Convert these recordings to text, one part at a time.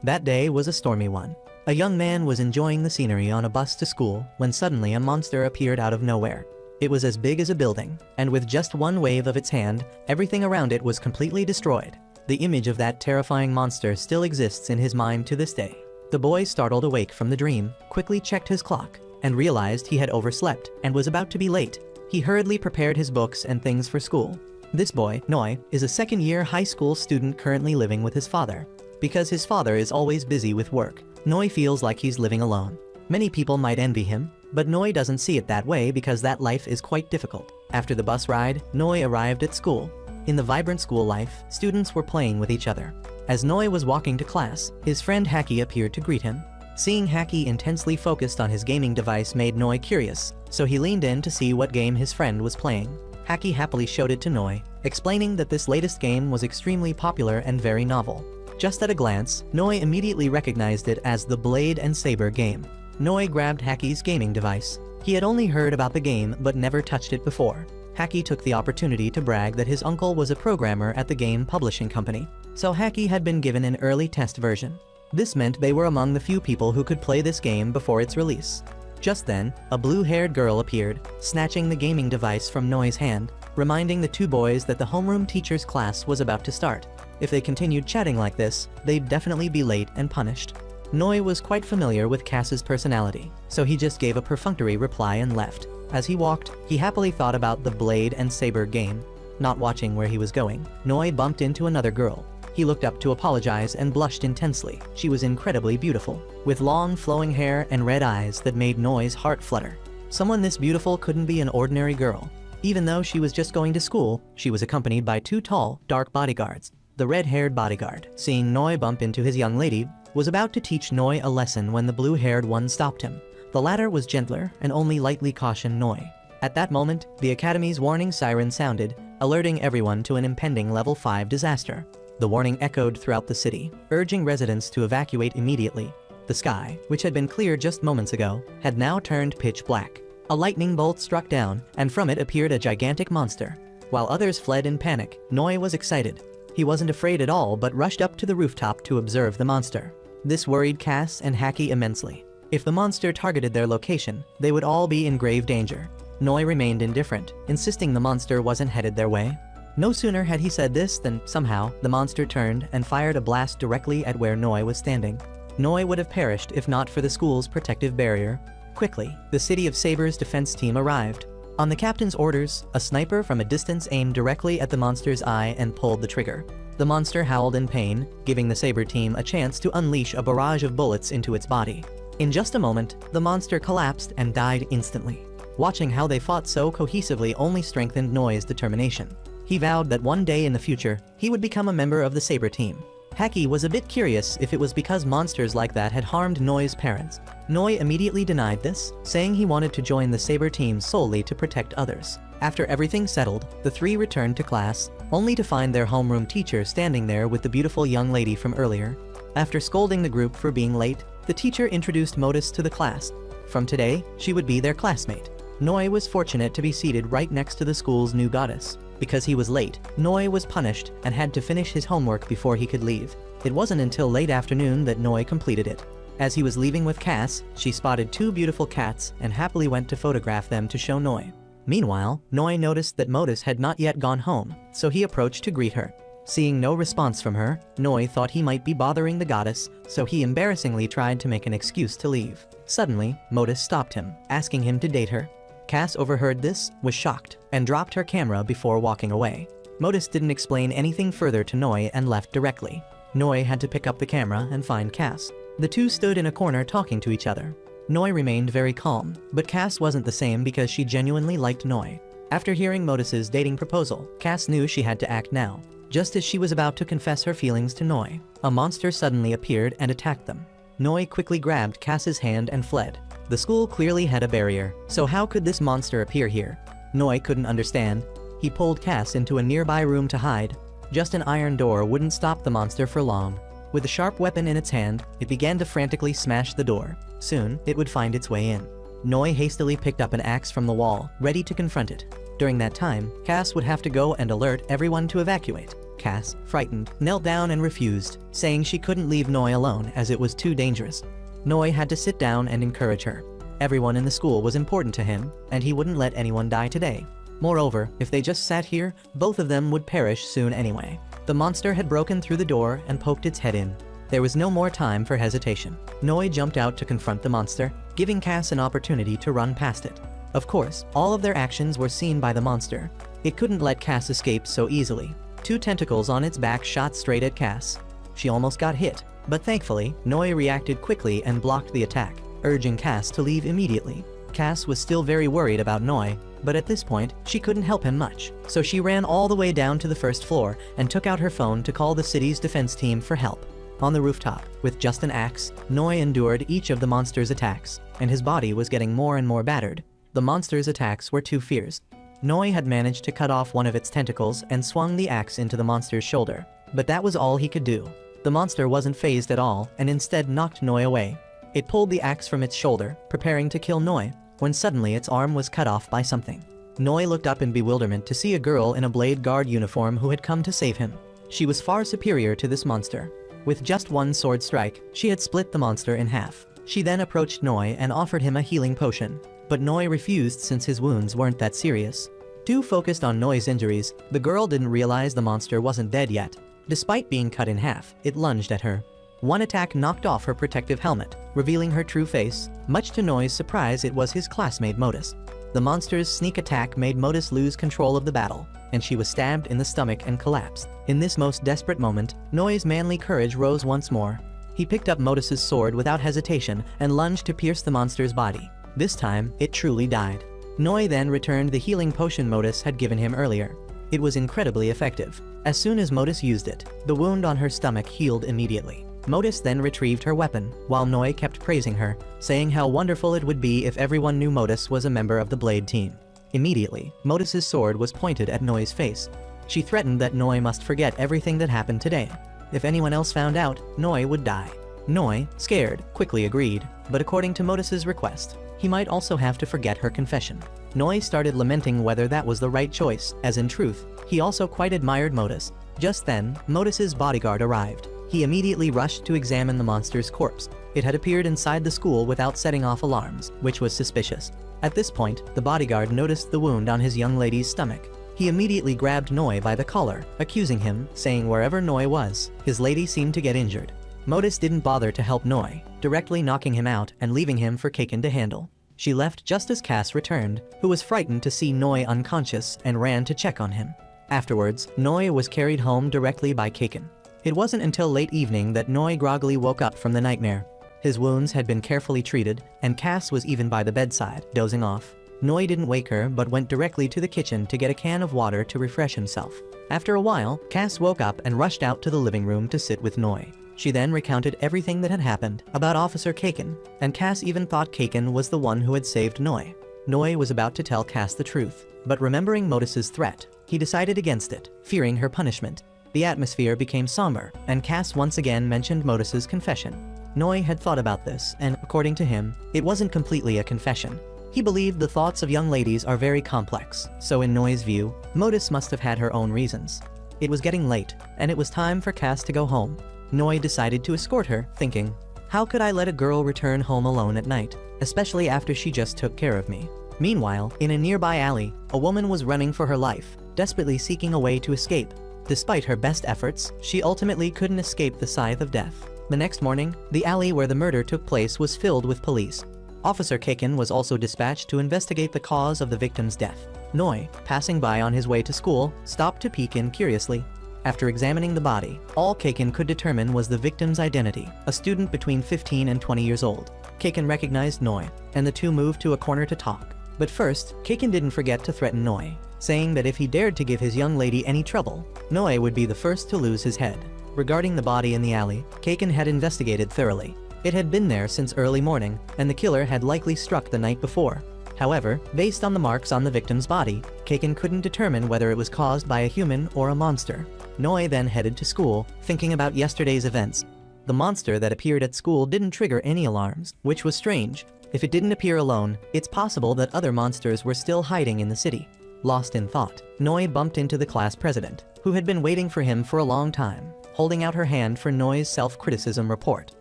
That day was a stormy one. A young man was enjoying the scenery on a bus to school when suddenly a monster appeared out of nowhere. It was as big as a building, and with just one wave of its hand, everything around it was completely destroyed. The image of that terrifying monster still exists in his mind to this day. The boy, startled awake from the dream, quickly checked his clock and realized he had overslept and was about to be late. He hurriedly prepared his books and things for school. This boy, Noi, is a second-year high school student currently living with his father. Because his father is always busy with work, Noi feels like he's living alone. Many people might envy him, but Noi doesn't see it that way because that life is quite difficult. After the bus ride, Noi arrived at school. In the vibrant school life, students were playing with each other. As Noi was walking to class, his friend Haki appeared to greet him. Seeing Haki intensely focused on his gaming device made Noi curious, so he leaned in to see what game his friend was playing. Haki happily showed it to Noi, explaining that this latest game was extremely popular and very novel. Just at a glance, Noi immediately recognized it as the Blade and Saber game. Noi grabbed Haki's gaming device. He had only heard about the game but never touched it before. Haki took the opportunity to brag that his uncle was a programmer at the game publishing company, so Haki had been given an early test version. This meant they were among the few people who could play this game before its release. Just then, a blue-haired girl appeared, snatching the gaming device from Noi's hand, reminding the two boys that the homeroom teacher's class was about to start. If they continued chatting like this, they'd definitely be late and punished. Noi was quite familiar with Cass's personality, so he just gave a perfunctory reply and left. As he walked, he happily thought about the Blade and Saber game. Not watching where he was going, Noi bumped into another girl. He looked up to apologize and blushed intensely. She was incredibly beautiful, with long flowing hair and red eyes that made Noi's heart flutter. Someone this beautiful couldn't be an ordinary girl. Even though she was just going to school, she was accompanied by two tall, dark bodyguards. The red-haired bodyguard, seeing Noi bump into his young lady, was about to teach Noi a lesson when the blue-haired one stopped him. The latter was gentler and only lightly cautioned Noi. At that moment, the Academy's warning siren sounded, alerting everyone to an impending Level 5 disaster. The warning echoed throughout the city, urging residents to evacuate immediately. The sky, which had been clear just moments ago, had now turned pitch black. A lightning bolt struck down, and from it appeared a gigantic monster. While others fled in panic, Noi was excited. He wasn't afraid at all but rushed up to the rooftop to observe the monster. This worried Cass and Haki immensely. If the monster targeted their location, they would all be in grave danger. Noi remained indifferent, insisting the monster wasn't headed their way. No sooner had he said this than, somehow, the monster turned and fired a blast directly at where Noi was standing. Noi would have perished if not for the school's protective barrier. Quickly, the City of Saber's defense team arrived. On the captain's orders, a sniper from a distance aimed directly at the monster's eye and pulled the trigger. The monster howled in pain, giving the Saber team a chance to unleash a barrage of bullets into its body. In just a moment, the monster collapsed and died instantly. Watching how they fought so cohesively only strengthened Noi's determination. He vowed that one day in the future, he would become a member of the Saber team. Haki was a bit curious if it was because monsters like that had harmed Noi's parents. Noi immediately denied this, saying he wanted to join the Saber team solely to protect others. After everything settled, the three returned to class, only to find their homeroom teacher standing there with the beautiful young lady from earlier. After scolding the group for being late, the teacher introduced Modus to the class. From today, she would be their classmate. Noi was fortunate to be seated right next to the school's new goddess. Because he was late, Noi was punished and had to finish his homework before he could leave. It wasn't until late afternoon that Noi completed it. As he was leaving with Cass, she spotted two beautiful cats and happily went to photograph them to show Noi. Meanwhile, Noi noticed that Modus had not yet gone home, so he approached to greet her. Seeing no response from her, Noi thought he might be bothering the goddess, so he embarrassingly tried to make an excuse to leave. Suddenly, Modus stopped him, asking him to date her. Cass overheard this, was shocked, and dropped her camera before walking away. Modus didn't explain anything further to Noi and left directly. Noi had to pick up the camera and find Cass. The two stood in a corner talking to each other. Noi remained very calm, but Cass wasn't the same because she genuinely liked Noi. After hearing Modus's dating proposal, Cass knew she had to act now. Just as she was about to confess her feelings to Noi, a monster suddenly appeared and attacked them. Noi quickly grabbed Cass's hand and fled. The school clearly had a barrier, so how could this monster appear here? Noi couldn't understand. He pulled Cass into a nearby room to hide. Just an iron door wouldn't stop the monster for long. With a sharp weapon in its hand, it began to frantically smash the door. Soon, it would find its way in. Noi hastily picked up an axe from the wall, ready to confront it. During that time, Cass would have to go and alert everyone to evacuate. Cass, frightened, knelt down and refused, saying she couldn't leave Noi alone as it was too dangerous. Noi had to sit down and encourage her. Everyone in the school was important to him, and he wouldn't let anyone die today. Moreover, if they just sat here, both of them would perish soon anyway. The monster had broken through the door and poked its head in. There was no more time for hesitation. Noi jumped out to confront the monster, giving Cass an opportunity to run past it. Of course, all of their actions were seen by the monster. It couldn't let Cass escape so easily. 2 tentacles on its back shot straight at Cass. She almost got hit, but thankfully, Noi reacted quickly and blocked the attack, urging Cass to leave immediately. Cass was still very worried about Noi, but at this point, she couldn't help him much. So she ran all the way down to the first floor and took out her phone to call the city's defense team for help. On the rooftop, with just an axe, Noi endured each of the monster's attacks, and his body was getting more and more battered. The monster's attacks were too fierce. Noi had managed to cut off one of its tentacles and swung the axe into the monster's shoulder. But that was all he could do. The monster wasn't fazed at all and instead knocked Noi away. It pulled the axe from its shoulder, preparing to kill Noi, when suddenly its arm was cut off by something. Noi looked up in bewilderment to see a girl in a blade guard uniform who had come to save him. She was far superior to this monster. With just one sword strike, she had split the monster in half. She then approached Noi and offered him a healing potion. But Noi refused since his wounds weren't that serious. Too focused on Noi's injuries, the girl didn't realize the monster wasn't dead yet. Despite being cut in half, it lunged at her. One attack knocked off her protective helmet, revealing her true face. Much to Noi's surprise, it was his classmate Modus. The monster's sneak attack made Modus lose control of the battle, and she was stabbed in the stomach and collapsed. In this most desperate moment, Noi's manly courage rose once more. He picked up Modus's sword without hesitation and lunged to pierce the monster's body. This time, it truly died. Noi then returned the healing potion Modus had given him earlier. It was incredibly effective. As soon as Modus used it, the wound on her stomach healed immediately. Modus then retrieved her weapon, while Noi kept praising her, saying how wonderful it would be if everyone knew Modus was a member of the Blade team. Immediately, Modus's sword was pointed at Noi's face. She threatened that Noi must forget everything that happened today. If anyone else found out, Noi would die. Noi, scared, quickly agreed, but according to Modus's request, he might also have to forget her confession. Noi started lamenting whether that was the right choice, as in truth, he also quite admired Modus. Just then, Modus's bodyguard arrived. He immediately rushed to examine the monster's corpse. It had appeared inside the school without setting off alarms, which was suspicious. At this point, the bodyguard noticed the wound on his young lady's stomach. He immediately grabbed Noi by the collar, accusing him, saying wherever Noi was, his lady seemed to get injured. Modus didn't bother to help Noi, directly knocking him out and leaving him for Kaken to handle. She left just as Cass returned, who was frightened to see Noi unconscious and ran to check on him. Afterwards, Noi was carried home directly by Kaken. It wasn't until late evening that Noi groggily woke up from the nightmare. His wounds had been carefully treated, and Cass was even by the bedside, dozing off. Noi didn't wake her but went directly to the kitchen to get a can of water to refresh himself. After a while, Cass woke up and rushed out to the living room to sit with Noi. She then recounted everything that had happened about Officer Kaken, and Cass even thought Kaken was the one who had saved Noi. Noi was about to tell Cass the truth, but remembering Modus's threat, he decided against it, fearing her punishment. The atmosphere became somber, and Cass once again mentioned Modus's confession. Noi had thought about this, and according to him, it wasn't completely a confession. He believed the thoughts of young ladies are very complex, so in Noi's view, Modus must have had her own reasons. It was getting late, and it was time for Cass to go home. Noi decided to escort her, thinking, how could I let a girl return home alone at night, especially after she just took care of me? Meanwhile, in a nearby alley, a woman was running for her life, desperately seeking a way to escape. Despite her best efforts, she ultimately couldn't escape the scythe of death. The next morning, the alley where the murder took place was filled with police. Officer Kaken was also dispatched to investigate the cause of the victim's death. Noi, passing by on his way to school, stopped to peek in curiously. After examining the body, all Kaken could determine was the victim's identity, a student between 15 and 20 years old. Kaken recognized Noi, and the two moved to a corner to talk. But first, Kaken didn't forget to threaten Noi, saying that if he dared to give his young lady any trouble, Noi would be the first to lose his head. Regarding the body in the alley, Kaken had investigated thoroughly. It had been there since early morning, and the killer had likely struck the night before. However, based on the marks on the victim's body, Kaken couldn't determine whether it was caused by a human or a monster. Noi then headed to school, thinking about yesterday's events. The monster that appeared at school didn't trigger any alarms, which was strange. If it didn't appear alone, it's possible that other monsters were still hiding in the city. Lost in thought, Noi bumped into the class president. who had been waiting for him for a long time, holding out her hand for Noi's self-criticism report.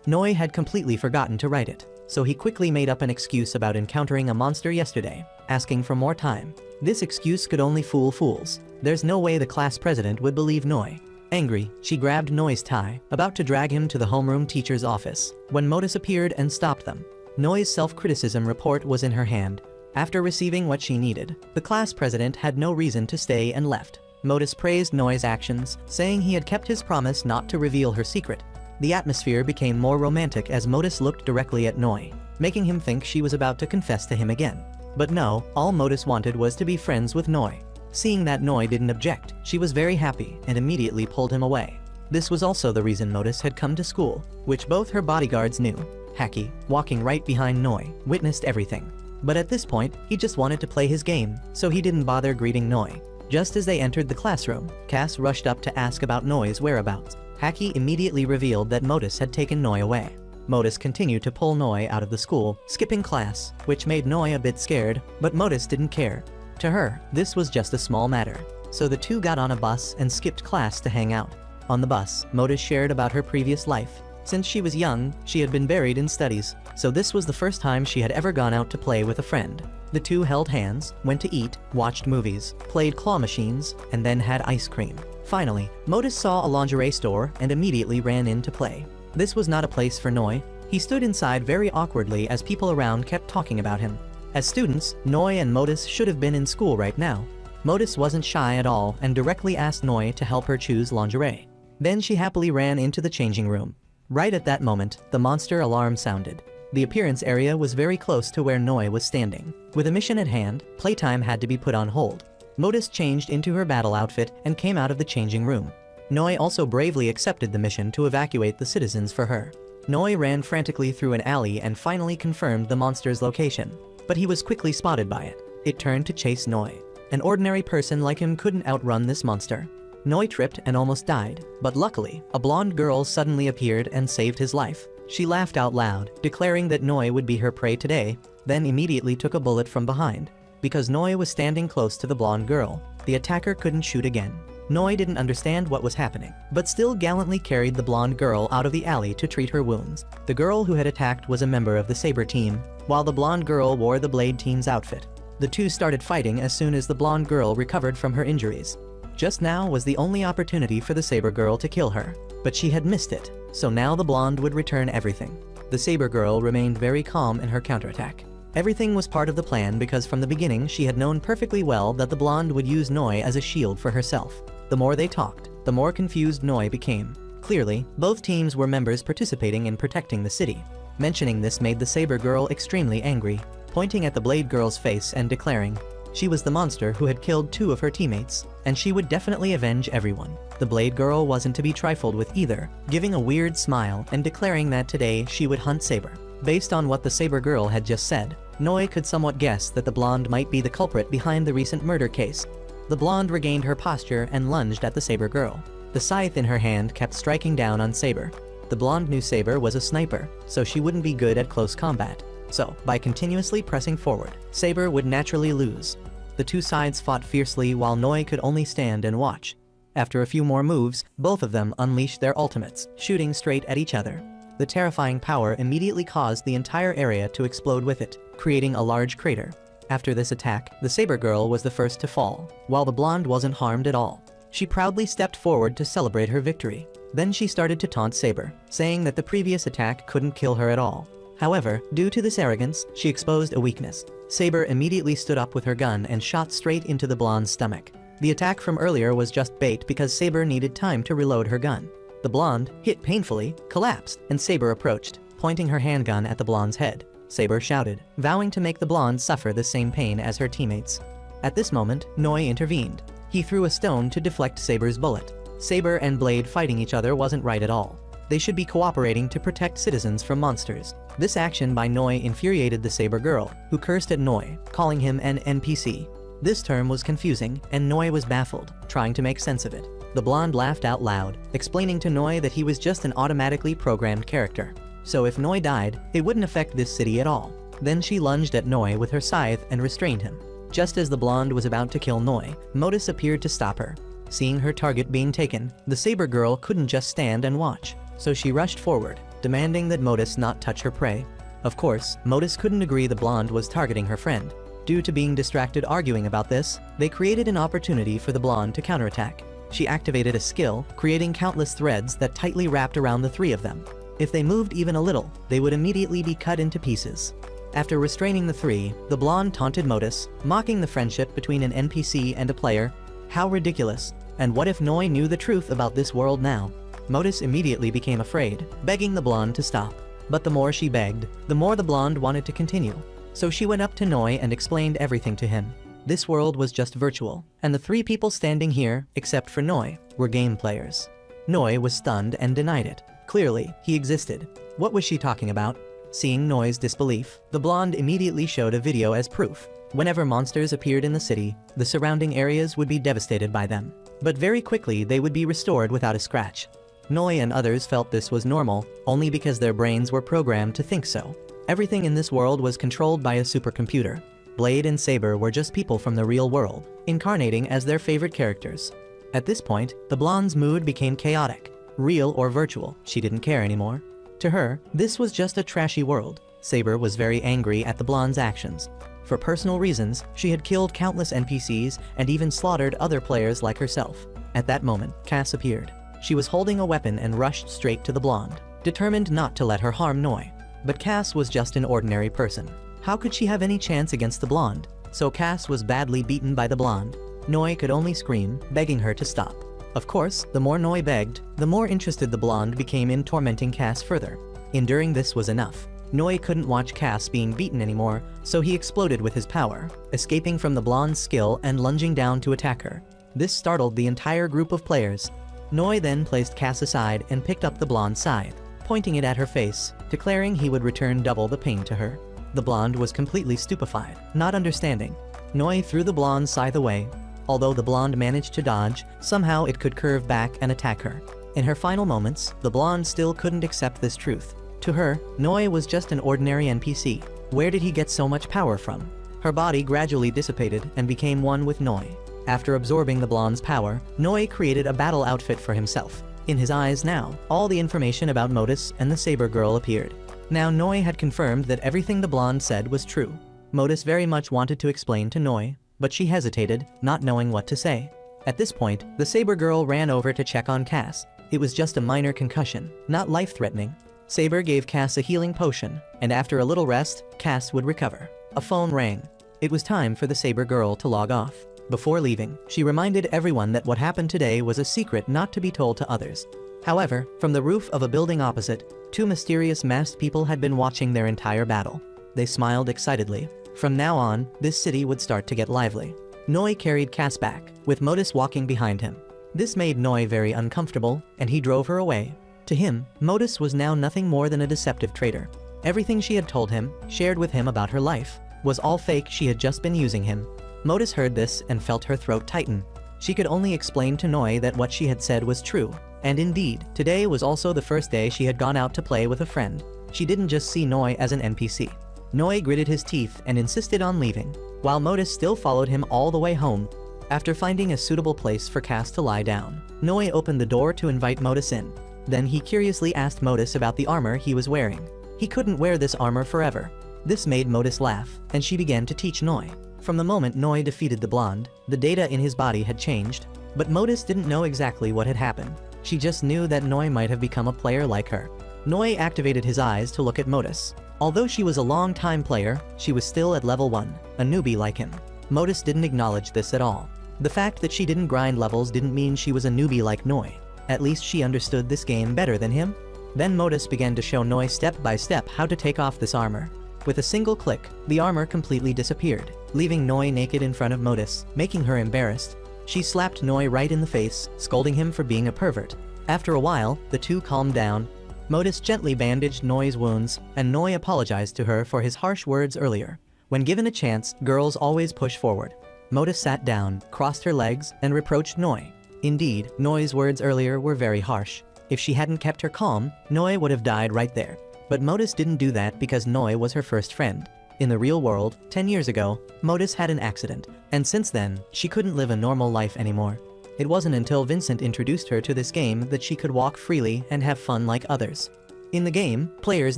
Noi had completely forgotten to write it, so he quickly made up an excuse about encountering a monster yesterday, asking for more time. This excuse could only fool fools. There's no way the class president would believe Noi. Angry, she grabbed Noi's tie, about to drag him to the homeroom teacher's office, when Modus appeared and stopped them. Noi's self-criticism report was in her hand. After receiving what she needed, the class president had no reason to stay and left. Modus praised Noi's actions, saying he had kept his promise not to reveal her secret. The atmosphere became more romantic as Modus looked directly at Noi, making him think she was about to confess to him again. But no, all Modus wanted was to be friends with Noi. Seeing that Noi didn't object, she was very happy and immediately pulled him away. This was also the reason Modus had come to school, which both her bodyguards knew. Haki, walking right behind Noi, witnessed everything. But at this point, he just wanted to play his game, so he didn't bother greeting Noi. Just as they entered the classroom, Cass rushed up to ask about Noi's whereabouts. Haki immediately revealed that Modus had taken Noi away. Modus continued to pull Noi out of the school, skipping class, which made Noi a bit scared, but Modus didn't care. To her, this was just a small matter. So the two got on a bus and skipped class to hang out. On the bus, Modus shared about her previous life. Since she was young, she had been buried in studies, so this was the first time she had ever gone out to play with a friend. The two held hands, went to eat, watched movies, played claw machines, and then had ice cream. Finally, Modus saw a lingerie store and immediately ran in to play. This was not a place for Noi. He stood inside very awkwardly as people around kept talking about him. As students, Noi and Modus should have been in school right now. Modus wasn't shy at all and directly asked Noi to help her choose lingerie. Then she happily ran into the changing room. Right at that moment, the monster alarm sounded. The appearance area was very close to where Noi was standing. With a mission at hand, playtime had to be put on hold. Modus changed into her battle outfit and came out of the changing room. Noi also bravely accepted the mission to evacuate the citizens for her. Noi ran frantically through an alley and finally confirmed the monster's location. But he was quickly spotted by it. It turned to chase Noi. An ordinary person like him couldn't outrun this monster. Noi tripped and almost died, but luckily, a blonde girl suddenly appeared and saved his life. She laughed out loud, declaring that Noi would be her prey today, then immediately took a bullet from behind. Because Noi was standing close to the blonde girl, the attacker couldn't shoot again. Noi didn't understand what was happening, but still gallantly carried the blonde girl out of the alley to treat her wounds. The girl who had attacked was a member of the Saber team, while the blonde girl wore the Blade team's outfit. The two started fighting as soon as the blonde girl recovered from her injuries. Just now was the only opportunity for the Saber girl to kill her, but she had missed it, so now the blonde would return everything. The Saber girl remained very calm in her counterattack. Everything was part of the plan because from the beginning she had known perfectly well that the blonde would use Noi as a shield for herself. The more they talked, the more confused Noi became. Clearly, both teams were members participating in protecting the city. Mentioning this made the Saber girl extremely angry, pointing at the Blade girl's face and declaring she was the monster who had killed two of her teammates, and she would definitely avenge everyone. The Blade girl wasn't to be trifled with either, giving a weird smile and declaring that today she would hunt Saber. Based on what the Saber girl had just said, Noi could somewhat guess that the blonde might be the culprit behind the recent murder case. The blonde regained her posture and lunged at the Saber girl. The scythe in her hand kept striking down on Saber. The blonde knew Saber was a sniper, so she wouldn't be good at close combat. So, by continuously pressing forward, Saber would naturally lose. The two sides fought fiercely while Noi could only stand and watch. After a few more moves, both of them unleashed their ultimates, shooting straight at each other. The terrifying power immediately caused the entire area to explode with it, creating a large crater. After this attack, the Saber girl was the first to fall, while the blonde wasn't harmed at all. She proudly stepped forward to celebrate her victory. Then she started to taunt Saber, saying that the previous attack couldn't kill her at all. However, due to this arrogance, she exposed a weakness. Saber immediately stood up with her gun and shot straight into the blonde's stomach. The attack from earlier was just bait because Saber needed time to reload her gun. The blonde, hit painfully, collapsed, and Saber approached, pointing her handgun at the blonde's head. Saber shouted, vowing to make the blonde suffer the same pain as her teammates. At this moment, Noi intervened. He threw a stone to deflect Saber's bullet. Saber and Blade fighting each other wasn't right at all. They should be cooperating to protect citizens from monsters. This action by Noi infuriated the Saber girl, who cursed at Noi, calling him an NPC. This term was confusing, and Noi was baffled, trying to make sense of it. The blonde laughed out loud, explaining to Noi that he was just an automatically programmed character. So if Noi died, it wouldn't affect this city at all. Then she lunged at Noi with her scythe and restrained him. Just as the blonde was about to kill Noi, Modus appeared to stop her. Seeing her target being taken, the Saber girl couldn't just stand and watch, so she rushed forward, demanding that Modus not touch her prey. Of course, Modus couldn't agree the blonde was targeting her friend. Due to being distracted arguing about this, they created an opportunity for the blonde to counterattack. She activated a skill, creating countless threads that tightly wrapped around the three of them. If they moved even a little, they would immediately be cut into pieces. After restraining the three, the blonde taunted Modus, mocking the friendship between an NPC and a player. How ridiculous! And what if Noi knew the truth about this world now? Modus immediately became afraid, begging the blonde to stop. But the more she begged, the more the blonde wanted to continue. So she went up to Noi and explained everything to him. This world was just virtual, and the three people standing here, except for Noi, were game players. Noi was stunned and denied it. Clearly, he existed. What was she talking about? Seeing Noi's disbelief, the blonde immediately showed a video as proof. Whenever monsters appeared in the city, the surrounding areas would be devastated by them. But very quickly they would be restored without a scratch. Noi and others felt this was normal, only because their brains were programmed to think so. Everything in this world was controlled by a supercomputer. Blade and Saber were just people from the real world, incarnating as their favorite characters. At this point, the blonde's mood became chaotic. Real or virtual, she didn't care anymore. To her, this was just a trashy world. Saber was very angry at the blonde's actions. For personal reasons, she had killed countless NPCs and even slaughtered other players like herself. At that moment, Cass appeared. She was holding a weapon and rushed straight to the blonde, determined not to let her harm Noi. But Cass was just an ordinary person. How could she have any chance against the blonde? So Cass was badly beaten by the blonde. Noi could only scream, begging her to stop. Of course, the more Noi begged, the more interested the blonde became in tormenting Cass further. Enduring this was enough. Noi couldn't watch Cass being beaten anymore, so he exploded with his power, escaping from the blonde's skill and lunging down to attack her. This startled the entire group of players. Noi then placed Cass aside and picked up the blonde's scythe, pointing it at her face, declaring he would return double the pain to her. The blonde was completely stupefied, not understanding. Noi threw the blonde's scythe away. Although the blonde managed to dodge, somehow it could curve back and attack her. In her final moments, the blonde still couldn't accept this truth. To her, Noi was just an ordinary NPC. Where did he get so much power from? Her body gradually dissipated and became one with Noi. After absorbing the blonde's power, Noi created a battle outfit for himself. In his eyes now, all the information about Modus and the Saber girl appeared. Now Noi had confirmed that everything the blonde said was true. Modus very much wanted to explain to Noi, but she hesitated, not knowing what to say. At this point, the Saber girl ran over to check on Cass. It was just a minor concussion, not life-threatening. Saber gave Cass a healing potion, and after a little rest, Cass would recover. A phone rang. It was time for the Saber girl to log off. Before leaving, she reminded everyone that what happened today was a secret not to be told to others. However, from the roof of a building opposite, two mysterious masked people had been watching their entire battle. They smiled excitedly. From now on, this city would start to get lively. Noi carried Cass back, with Modus walking behind him. This made Noi very uncomfortable, and he drove her away. To him, Modus was now nothing more than a deceptive traitor. Everything she had told him, shared with him about her life, was all fake. She had just been using him. Modus heard this and felt her throat tighten. She could only explain to Noi that what she had said was true. And indeed, today was also the first day she had gone out to play with a friend. She didn't just see Noi as an NPC. Noi gritted his teeth and insisted on leaving, while Modus still followed him all the way home. After finding a suitable place for Cass to lie down, Noi opened the door to invite Modus in. Then he curiously asked Modus about the armor he was wearing. He couldn't wear this armor forever. This made Modus laugh, and she began to teach Noi. From the moment Noi defeated the blonde, the data in his body had changed, but Modus didn't know exactly what had happened. She just knew that Noi might have become a player like her. Noi activated his eyes to look at Modus. Although she was a long-time player, she was still at level 1, a newbie like him. Modus didn't acknowledge this at all. The fact that she didn't grind levels didn't mean she was a newbie like Noi. At least she understood this game better than him. Then Modus began to show Noi step by step how to take off this armor. With a single click, the armor completely disappeared, leaving Noi naked in front of Modus, making her embarrassed. She slapped Noi right in the face, scolding him for being a pervert. After a while, the two calmed down. Modus gently bandaged Noi's wounds, and Noi apologized to her for his harsh words earlier. When given a chance, girls always push forward. Modus sat down, crossed her legs, and reproached Noi. Indeed, Noi's words earlier were very harsh. If she hadn't kept her calm, Noi would have died right there. But Modus didn't do that because Noi was her first friend. In the real world, 10 years ago, Modus had an accident, and since then, she couldn't live a normal life anymore. It wasn't until Vincent introduced her to this game that she could walk freely and have fun like others. In the game, players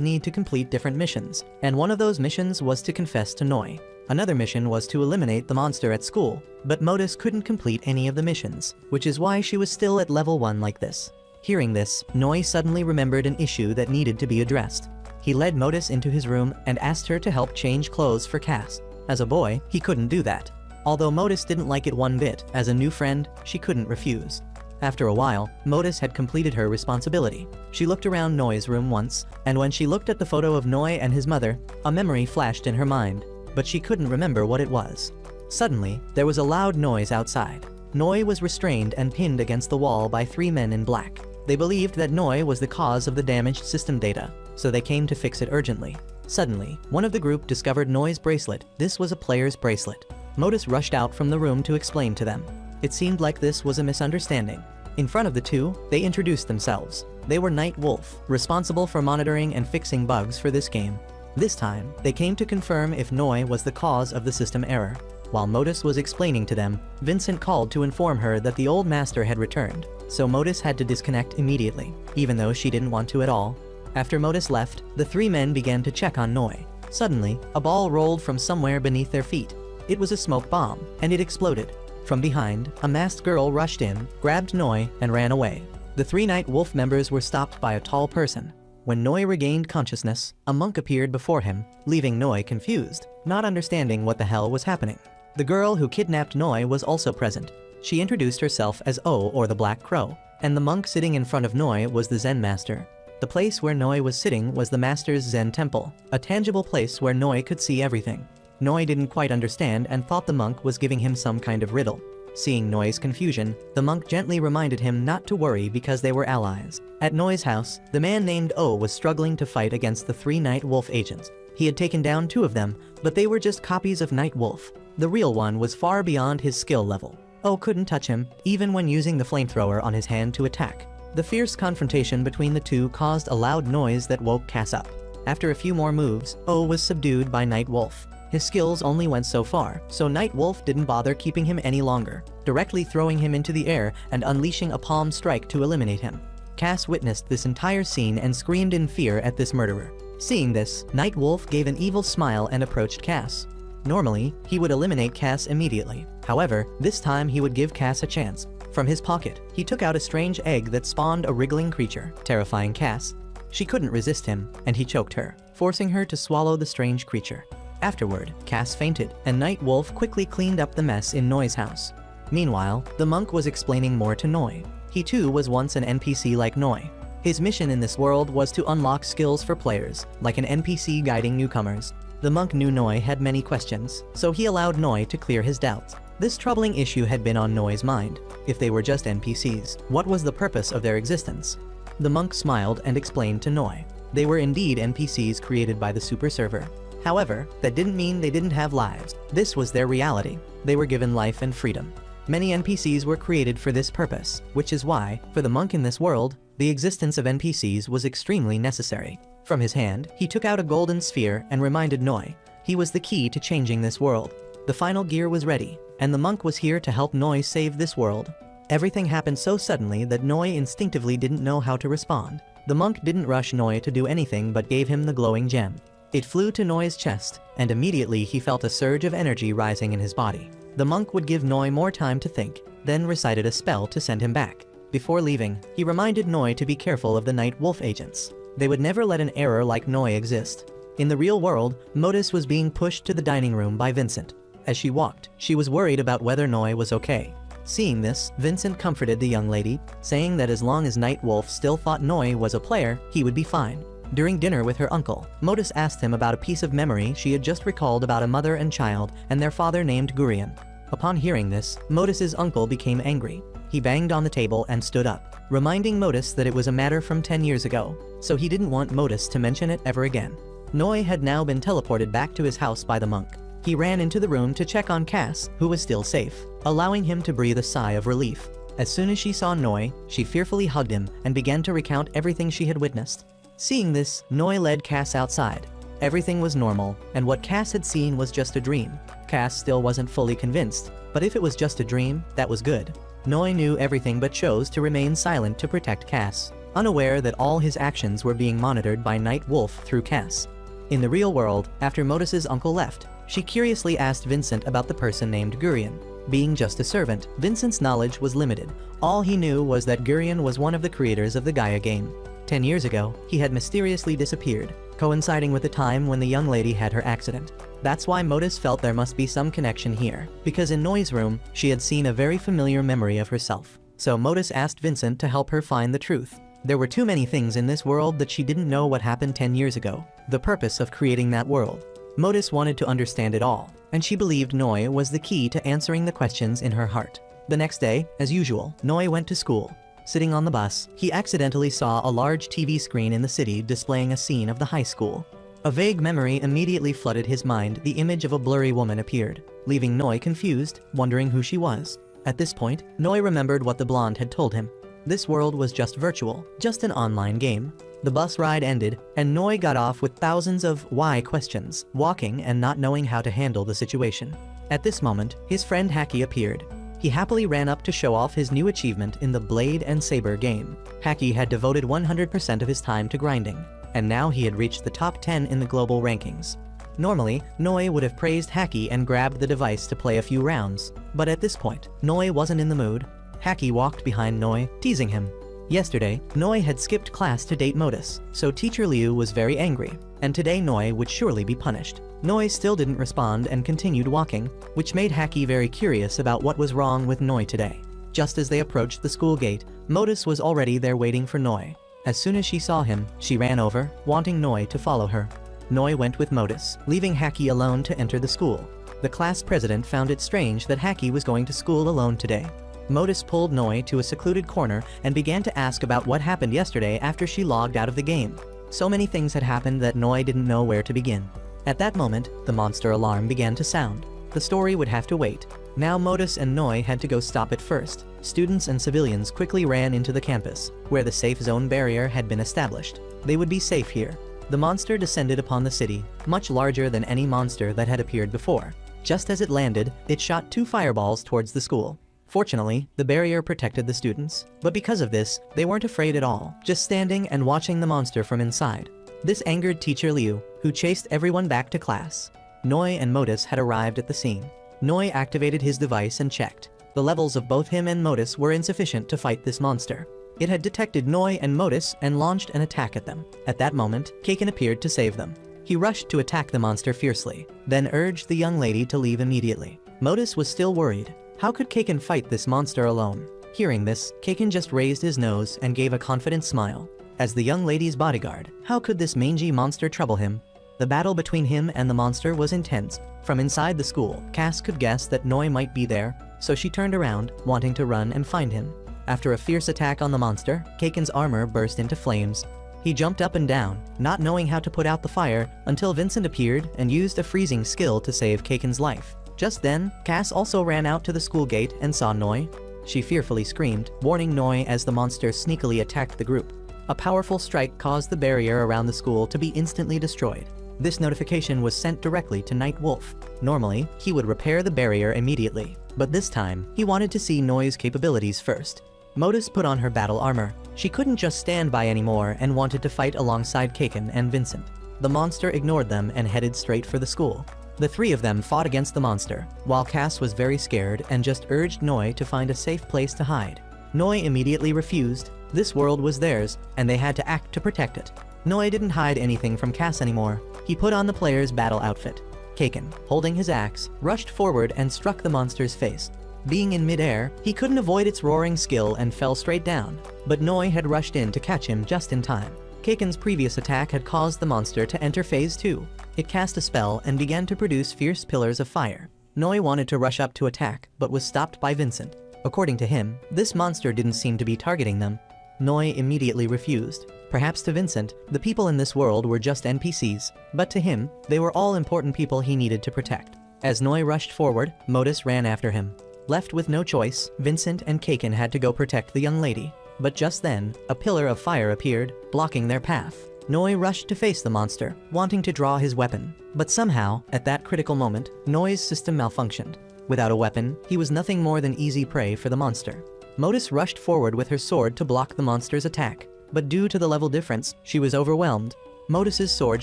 need to complete different missions, and one of those missions was to confess to Noi. Another mission was to eliminate the monster at school, but Modus couldn't complete any of the missions, which is why she was still at level 1 like this. Hearing this, Noi suddenly remembered an issue that needed to be addressed. He led Modus into his room and asked her to help change clothes for Cass. As a boy, he couldn't do that. Although Modus didn't like it one bit, as a new friend, she couldn't refuse. After a while, Modus had completed her responsibility. She looked around Noi's room once, and when she looked at the photo of Noi and his mother, a memory flashed in her mind, but she couldn't remember what it was. Suddenly, there was a loud noise outside. Noi was restrained and pinned against the wall by 3 men in black. They believed that Noi was the cause of the damaged system data, so they came to fix it urgently. Suddenly, one of the group discovered Noi's bracelet. This was a player's bracelet. Modus rushed out from the room to explain to them. It seemed like this was a misunderstanding. In front of the two, they introduced themselves. They were Night Wolf, responsible for monitoring and fixing bugs for this game. This time, they came to confirm if Noi was the cause of the system error. While Modus was explaining to them, Vincent called to inform her that the old master had returned, so Modus had to disconnect immediately, even though she didn't want to at all. After Modus left, the 3 men began to check on Noi. Suddenly, a ball rolled from somewhere beneath their feet. It was a smoke bomb, and it exploded. From behind, a masked girl rushed in, grabbed Noi, and ran away. The 3 Night Wolf members were stopped by a tall person. When Noi regained consciousness, a monk appeared before him, leaving Noi confused, not understanding what the hell was happening. The girl who kidnapped Noi was also present. She introduced herself as O, or the Black Crow, and the monk sitting in front of Noi was the Zen master. The place where Noi was sitting was the master's Zen temple, a tangible place where Noi could see everything. Noi didn't quite understand and thought the monk was giving him some kind of riddle. Seeing Noi's confusion, the monk gently reminded him not to worry because they were allies. At Noi's house, the man named O was struggling to fight against the 3 Night Wolf agents. He had taken down 2 of them, but they were just copies of Night Wolf. The real one was far beyond his skill level. O couldn't touch him, even when using the flamethrower on his hand to attack. The fierce confrontation between the two caused a loud noise that woke Cass up. After a few more moves, O was subdued by Night Wolf. His skills only went so far, so Night Wolf didn't bother keeping him any longer, directly throwing him into the air and unleashing a palm strike to eliminate him. Cass witnessed this entire scene and screamed in fear at this murderer. Seeing this, Night Wolf gave an evil smile and approached Cass. Normally, he would eliminate Cass immediately. However, this time he would give Cass a chance. From his pocket, he took out a strange egg that spawned a wriggling creature, terrifying Cass. She couldn't resist him, and he choked her, forcing her to swallow the strange creature. Afterward, Cass fainted, and Night Wolf quickly cleaned up the mess in Noi's house. Meanwhile, the monk was explaining more to Noi. He too was once an NPC like Noi. His mission in this world was to unlock skills for players, like an NPC guiding newcomers. The monk knew Noi had many questions, so he allowed Noi to clear his doubts. This troubling issue had been on Noi's mind. If they were just NPCs, what was the purpose of their existence? The monk smiled and explained to Noi. They were indeed NPCs created by the super server. However, that didn't mean they didn't have lives. This was their reality. They were given life and freedom. Many NPCs were created for this purpose, which is why, for the monk in this world, the existence of NPCs was extremely necessary. From his hand, he took out a golden sphere and reminded Noi he was the key to changing this world. The final gear was ready, and the monk was here to help Noi save this world. Everything happened so suddenly that Noi instinctively didn't know how to respond. The monk didn't rush Noi to do anything but gave him the glowing gem. It flew to Noi's chest, and immediately he felt a surge of energy rising in his body. The monk would give Noi more time to think, then recited a spell to send him back. Before leaving, he reminded Noi to be careful of the Night Wolf agents. They would never let an error like Noi exist. In the real world, Modus was being pushed to the dining room by Vincent. As she walked, she was worried about whether Noi was okay. Seeing this, Vincent comforted the young lady, saying that as long as Night Wolf still thought Noi was a player, he would be fine. During dinner with her uncle, Modus asked him about a piece of memory she had just recalled about a mother and child and their father named Gurion. Upon hearing this, Modus's uncle became angry. He banged on the table and stood up, reminding Modus that it was a matter from 10 years ago, so he didn't want Modus to mention it ever again. Noi had now been teleported back to his house by the monk. He ran into the room to check on Cass, who was still safe, allowing him to breathe a sigh of relief. As soon as she saw Noi, she fearfully hugged him and began to recount everything she had witnessed. Seeing this, Noi led Cass outside. Everything was normal, and what Cass had seen was just a dream. Cass still wasn't fully convinced, but if it was just a dream, that was good. Noi knew everything but chose to remain silent to protect Cass, unaware that all his actions were being monitored by Night Wolf through Cass. In the real world, after Modus's uncle left, she curiously asked Vincent about the person named Gurion. Being just a servant, Vincent's knowledge was limited. All he knew was that Gurion was one of the creators of the Gaia game. 10 years ago, he had mysteriously disappeared, coinciding with the time when the young lady had her accident. That's why Modus felt there must be some connection here, because in Noi's room, she had seen a very familiar memory of herself. So Modus asked Vincent to help her find the truth. There were too many things in this world that she didn't know what happened 10 years ago, the purpose of creating that world. Modus wanted to understand it all, and she believed Noi was the key to answering the questions in her heart. The next day, as usual, Noi went to school. Sitting on the bus, he accidentally saw a large TV screen in the city displaying a scene of the high school. A vague memory immediately flooded his mind. The image of a blurry woman appeared, leaving Noi confused, wondering who she was. At this point, Noi remembered what the blonde had told him. This world was just virtual, just an online game. The bus ride ended, and Noi got off with thousands of why questions, walking and not knowing how to handle the situation. At this moment, his friend Haki appeared. He happily ran up to show off his new achievement in the Blade and Saber game. Haki had devoted 100% of his time to grinding, and now he had reached the top 10 in the global rankings. Normally, Noi would have praised Haki and grabbed the device to play a few rounds, but at this point, Noi wasn't in the mood. Haki walked behind Noi, teasing him. Yesterday, Noi had skipped class to date Modus, so Teacher Liu was very angry, and today Noi would surely be punished. Noi still didn't respond and continued walking, which made Haki very curious about what was wrong with Noi today. Just as they approached the school gate, Modus was already there waiting for Noi. As soon as she saw him, she ran over, wanting Noi to follow her. Noi went with Modus, leaving Haki alone to enter the school. The class president found it strange that Haki was going to school alone today. Modus pulled Noi to a secluded corner and began to ask about what happened yesterday after she logged out of the game. So many things had happened that Noi didn't know where to begin. At that moment, the monster alarm began to sound. The story would have to wait. Now Modus and Noi had to go stop it first. Students and civilians quickly ran into the campus, where the safe zone barrier had been established. They would be safe here. The monster descended upon the city, much larger than any monster that had appeared before. Just as it landed, it shot 2 fireballs towards the school. Fortunately, the barrier protected the students, but because of this, they weren't afraid at all, just standing and watching the monster from inside. This angered Teacher Liu, who chased everyone back to class. Noi and Modus had arrived at the scene. Noi activated his device and checked. The levels of both him and Modus were insufficient to fight this monster. It had detected Noi and Modus and launched an attack at them. At that moment, Kaken appeared to save them. He rushed to attack the monster fiercely, then urged the young lady to leave immediately. Modus was still worried. How could Kaken fight this monster alone? Hearing this, Kaken just raised his nose and gave a confident smile. As the young lady's bodyguard, how could this mangy monster trouble him? The battle between him and the monster was intense. From inside the school, Cass could guess that Noi might be there, so she turned around, wanting to run and find him. After a fierce attack on the monster, Kaken's armor burst into flames. He jumped up and down, not knowing how to put out the fire, until Vincent appeared and used a freezing skill to save Kaken's life. Just then, Cass also ran out to the school gate and saw Noi. She fearfully screamed, warning Noi as the monster sneakily attacked the group. A powerful strike caused the barrier around the school to be instantly destroyed. This notification was sent directly to Night Wolf. Normally, he would repair the barrier immediately, but this time, he wanted to see Noi's capabilities first. Modus put on her battle armor. She couldn't just stand by anymore and wanted to fight alongside Kaken and Vincent. The monster ignored them and headed straight for the school. The 3 of them fought against the monster, while Cass was very scared and just urged Noi to find a safe place to hide. Noi immediately refused. This world was theirs, and they had to act to protect it. Noi didn't hide anything from Cass anymore. He put on the player's battle outfit. Kaken, holding his axe, rushed forward and struck the monster's face. Being in midair, he couldn't avoid its roaring skill and fell straight down, but Noi had rushed in to catch him just in time. Kaken's previous attack had caused the monster to enter phase 2. It cast a spell and began to produce fierce pillars of fire. Noi wanted to rush up to attack, but was stopped by Vincent. According to him, this monster didn't seem to be targeting them. Noi immediately refused. Perhaps to Vincent, the people in this world were just NPCs, but to him, they were all important people he needed to protect. As Noi rushed forward, Modus ran after him. Left with no choice, Vincent and Kaken had to go protect the young lady. But just then, a pillar of fire appeared, blocking their path. Noi rushed to face the monster, wanting to draw his weapon. But somehow, at that critical moment, Noi's system malfunctioned. Without a weapon, he was nothing more than easy prey for the monster. Modus rushed forward with her sword to block the monster's attack, but due to the level difference, she was overwhelmed. Modus's sword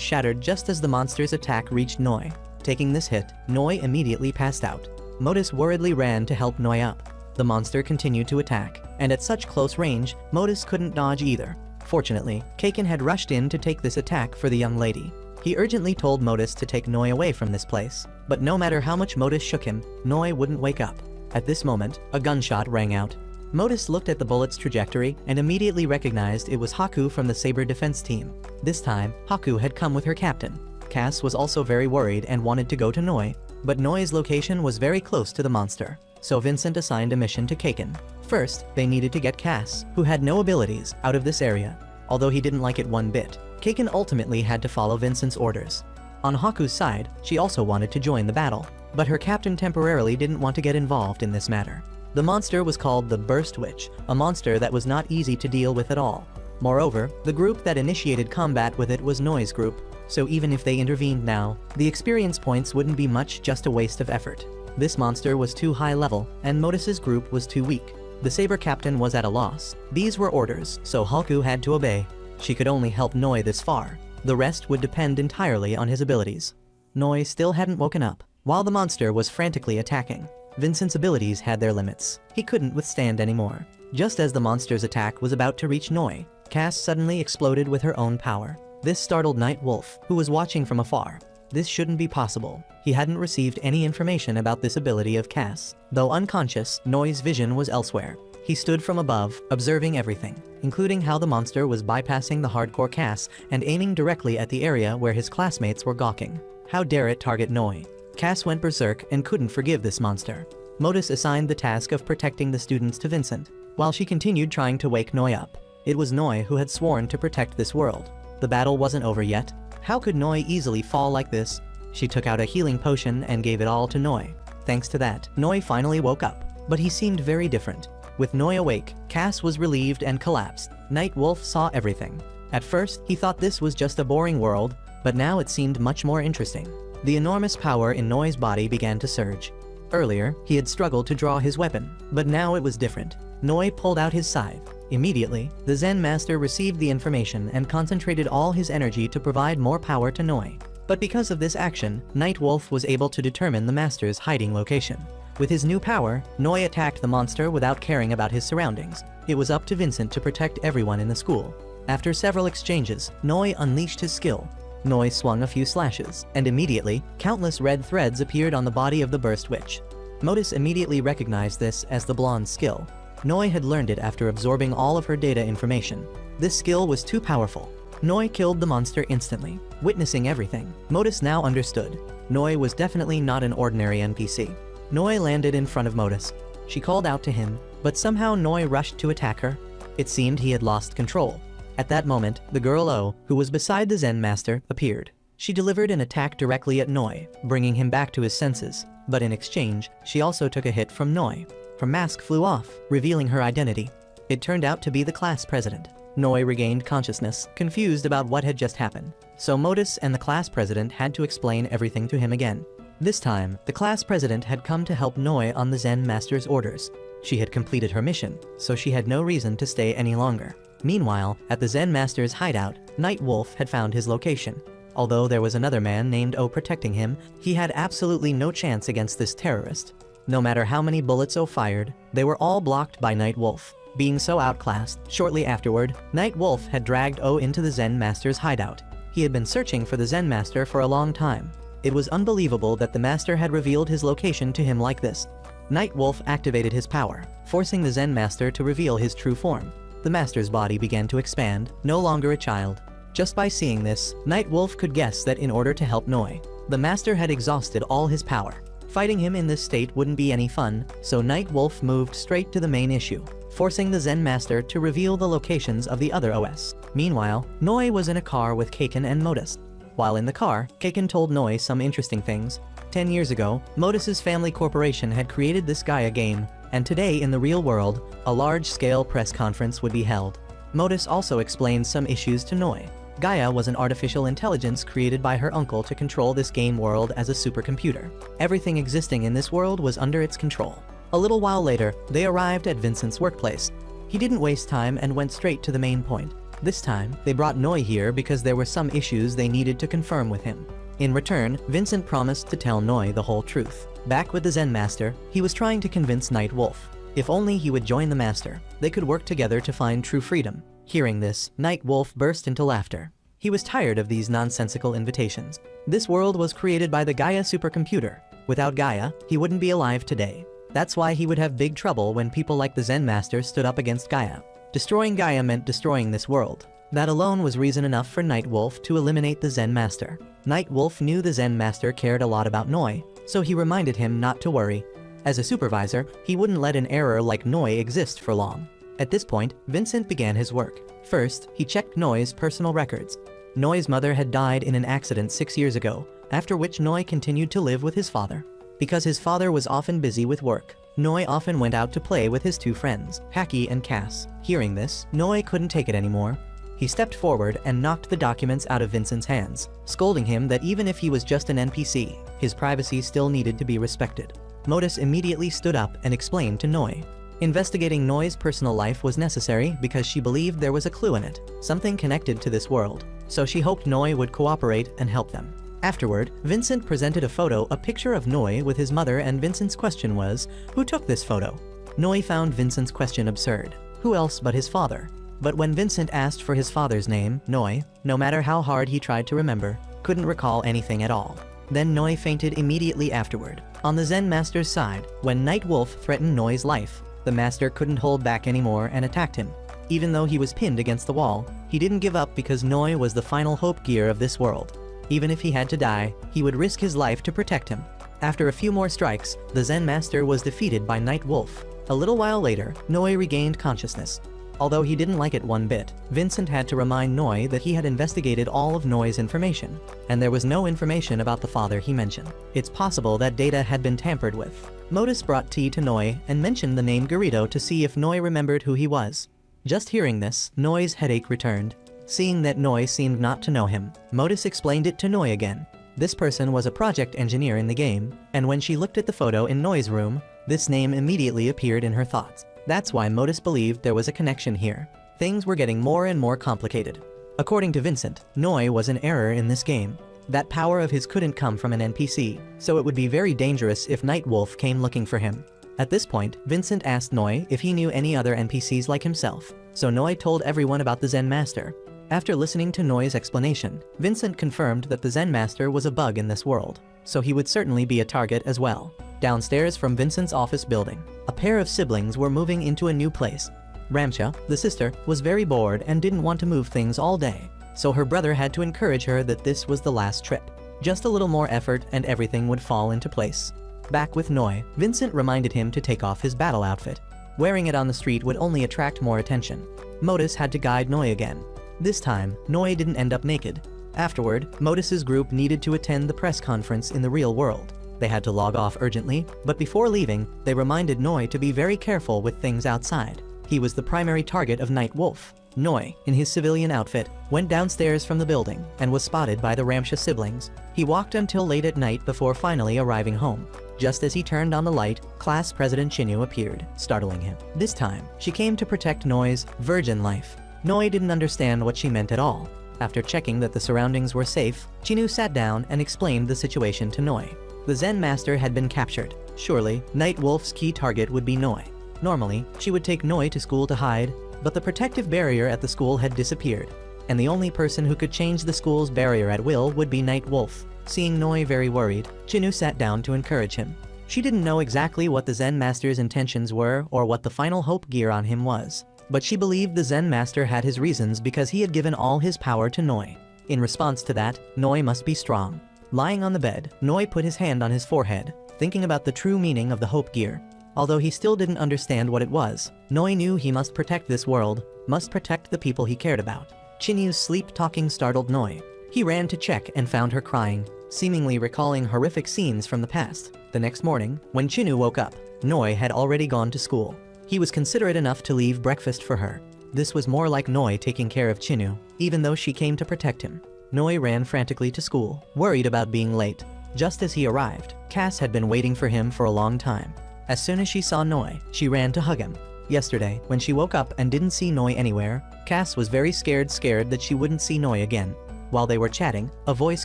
shattered just as the monster's attack reached Noi. Taking this hit, Noi immediately passed out. Modus worriedly ran to help Noi up. The monster continued to attack, and at such close range, Modus couldn't dodge either. Fortunately, Kaken had rushed in to take this attack for the young lady. He urgently told Modus to take Noi away from this place, but no matter how much Modus shook him, Noi wouldn't wake up. At this moment, a gunshot rang out. Modus looked at the bullet's trajectory and immediately recognized it was Haku from the Saber defense team. This time, Haku had come with her captain. Cass was also very worried and wanted to go to Noi, but Noi's location was very close to the monster, so Vincent assigned a mission to Kaken. First, they needed to get Cass, who had no abilities, out of this area. Although he didn't like it one bit, Kaken ultimately had to follow Vincent's orders. On Haku's side, she also wanted to join the battle, but her captain temporarily didn't want to get involved in this matter. The monster was called the Burst Witch, a monster that was not easy to deal with at all. Moreover, the group that initiated combat with it was Noi's group, so even if they intervened now, the experience points wouldn't be much, just a waste of effort. This monster was too high level, and Modus's group was too weak. The Saber captain was at a loss. These were orders, so Haku had to obey. She could only help Noi this far. The rest would depend entirely on his abilities. Noi still hadn't woken up, while the monster was frantically attacking. Vincent's abilities had their limits. He couldn't withstand anymore. Just as the monster's attack was about to reach Noi, Cass suddenly exploded with her own power. This startled Night Wolf, who was watching from afar. This shouldn't be possible. He hadn't received any information about this ability of Cass. Though unconscious, Noi's vision was elsewhere. He stood from above, observing everything, including how the monster was bypassing the hardcore Cass and aiming directly at the area where his classmates were gawking. How dare it target Noi? Cass went berserk and couldn't forgive this monster. Modus assigned the task of protecting the students to Vincent, while she continued trying to wake Noi up. It was Noi who had sworn to protect this world. The battle wasn't over yet. How could Noi easily fall like this? She took out a healing potion and gave it all to Noi. Thanks to that, Noi finally woke up, but he seemed very different. With Noi awake, Cass was relieved and collapsed. Night Wolf saw everything. At first, he thought this was just a boring world, but now it seemed much more interesting. The enormous power in Noi's body began to surge. Earlier, he had struggled to draw his weapon, but now it was different. Noi pulled out his scythe. Immediately, the Zen Master received the information and concentrated all his energy to provide more power to Noi. But because of this action, Night Wolf was able to determine the Master's hiding location. With his new power, Noi attacked the monster without caring about his surroundings. It was up to Vincent to protect everyone in the school. After several exchanges, Noi unleashed his skill. Noi swung a few slashes, and immediately, countless red threads appeared on the body of the Burst Witch. Modus immediately recognized this as the blonde's skill. Noi had learned it after absorbing all of her data information. This skill was too powerful. Noi killed the monster instantly. Witnessing everything, Modus now understood. Noi was definitely not an ordinary NPC. Noi landed in front of Modus. She called out to him, but somehow Noi rushed to attack her. It seemed he had lost control. At that moment, the girl O, who was beside the Zen Master, appeared. She delivered an attack directly at Noi, bringing him back to his senses, but in exchange, she also took a hit from Noi. Her mask flew off, revealing her identity. It turned out to be the class president. Noi regained consciousness, confused about what had just happened. So Modus and the class president had to explain everything to him again. This time, the class president had come to help Noi on the Zen Master's orders. She had completed her mission, so she had no reason to stay any longer. Meanwhile, at the Zen Master's hideout, Night Wolf had found his location. Although there was another man named O protecting him, he had absolutely no chance against this terrorist. No matter how many bullets O fired, they were all blocked by Night Wolf. Being so outclassed, shortly afterward, Night Wolf had dragged O into the Zen Master's hideout. He had been searching for the Zen Master for a long time. It was unbelievable that the Master had revealed his location to him like this. Night Wolf activated his power, forcing the Zen Master to reveal his true form. The Master's body began to expand, no longer a child. Just by seeing this, Night Wolf could guess that in order to help Noi, the Master had exhausted all his power. Fighting him in this state wouldn't be any fun, so Night Wolf moved straight to the main issue, forcing the Zen Master to reveal the locations of the other OS. Meanwhile, Noi was in a car with Kaken and Modus. While in the car, Kaken told Noi some interesting things. 10 years ago, Modus's family corporation had created this Gaia game, and today in the real world, a large-scale press conference would be held. Modus also explained some issues to Noi. Gaia was an artificial intelligence created by her uncle to control this game world as a supercomputer. Everything existing in this world was under its control. A little while later, they arrived at Vincent's workplace. He didn't waste time and went straight to the main point. This time, they brought Noi here because there were some issues they needed to confirm with him. In return, Vincent promised to tell Noi the whole truth. Back with the Zen Master, he was trying to convince Night Wolf. If only he would join the Master, they could work together to find true freedom. Hearing this, Night Wolf burst into laughter. He was tired of these nonsensical invitations. This world was created by the Gaia supercomputer. Without Gaia, he wouldn't be alive today. That's why he would have big trouble when people like the Zen Master stood up against Gaia. Destroying Gaia meant destroying this world. That alone was reason enough for Night Wolf to eliminate the Zen Master. Night Wolf knew the Zen Master cared a lot about Noi, so he reminded him not to worry. As a supervisor, he wouldn't let an error like Noi exist for long. At this point, Vincent began his work. First, he checked Noi's personal records. Noi's mother had died in an accident 6 years ago, after which Noi continued to live with his father. Because his father was often busy with work, Noi often went out to play with his two friends, Haki and Cass. Hearing this, Noi couldn't take it anymore. He stepped forward and knocked the documents out of Vincent's hands, scolding him that even if he was just an NPC, his privacy still needed to be respected. Modus immediately stood up and explained to Noi. Investigating Noi's personal life was necessary because she believed there was a clue in it, something connected to this world, so she hoped Noi would cooperate and help them. Afterward, Vincent presented a picture of Noi with his mother, and Vincent's question was, who took this photo? Noi found Vincent's question absurd. Who else but his father? But when Vincent asked for his father's name, Noi, no matter how hard he tried to remember, couldn't recall anything at all. Then Noi fainted immediately afterward. On the Zen Master's side, when Night Wolf threatened Noi's life, the Master couldn't hold back anymore and attacked him. Even though he was pinned against the wall, he didn't give up because Noi was the final hope gear of this world. Even if he had to die, he would risk his life to protect him. After a few more strikes, the Zen Master was defeated by Night Wolf. A little while later, Noi regained consciousness. Although he didn't like it one bit, Vincent had to remind Noi that he had investigated all of Noi's information, and there was no information about the father he mentioned. It's possible that data had been tampered with. Modus brought tea to Noi and mentioned the name Garrido to see if Noi remembered who he was. Just hearing this, Noi's headache returned. Seeing that Noi seemed not to know him, Modus explained it to Noi again. This person was a project engineer in the game, and when she looked at the photo in Noi's room, this name immediately appeared in her thoughts. That's why Modus believed there was a connection here. Things were getting more and more complicated. According to Vincent, Noi was an error in this game. That power of his couldn't come from an NPC, so it would be very dangerous if Night Wolf came looking for him. At this point, Vincent asked Noi if he knew any other NPCs like himself, so Noi told everyone about the Zen Master. After listening to Noi's explanation, Vincent confirmed that the Zen Master was a bug in this world, so he would certainly be a target as well. Downstairs from Vincent's office building, a pair of siblings were moving into a new place. Ramsha, the sister, was very bored and didn't want to move things all day, so her brother had to encourage her that this was the last trip. Just a little more effort and everything would fall into place. Back with Noi, Vincent reminded him to take off his battle outfit. Wearing it on the street would only attract more attention. Modus had to guide Noi again. This time, Noi didn't end up naked. Afterward, Modus's group needed to attend the press conference in the real world. They had to log off urgently, but before leaving, they reminded Noi to be very careful with things outside. He was the primary target of Night Wolf. Noi, in his civilian outfit, went downstairs from the building and was spotted by the Ramsha siblings. He walked until late at night before finally arriving home. Just as he turned on the light, Class President Chinu appeared, startling him. This time, she came to protect Noi's virgin life. Noi didn't understand what she meant at all. After checking that the surroundings were safe, Chinu sat down and explained the situation to Noi. The Zen Master had been captured. Surely, Night Wolf's key target would be Noi. Normally, she would take Noi to school to hide, but the protective barrier at the school had disappeared, and the only person who could change the school's barrier at will would be Night Wolf. Seeing Noi very worried, Chinu sat down to encourage him. She didn't know exactly what the Zen Master's intentions were or what the final hope gear on him was, but she believed the Zen Master had his reasons because he had given all his power to Noi. In response to that, Noi must be strong. Lying on the bed, Noi put his hand on his forehead, thinking about the true meaning of the hope gear. Although he still didn't understand what it was, Noi knew he must protect this world, must protect the people he cared about. Chinyu's sleep-talking startled Noi. He ran to check and found her crying, seemingly recalling horrific scenes from the past. The next morning, when Chinu woke up, Noi had already gone to school. He was considerate enough to leave breakfast for her. This was more like Noi taking care of Chinu, even though she came to protect him. Noi ran frantically to school, worried about being late. Just as he arrived, Cass had been waiting for him for a long time. As soon as she saw Noi, she ran to hug him. Yesterday, when she woke up and didn't see Noi anywhere, Cass was very scared that she wouldn't see Noi again. While they were chatting, a voice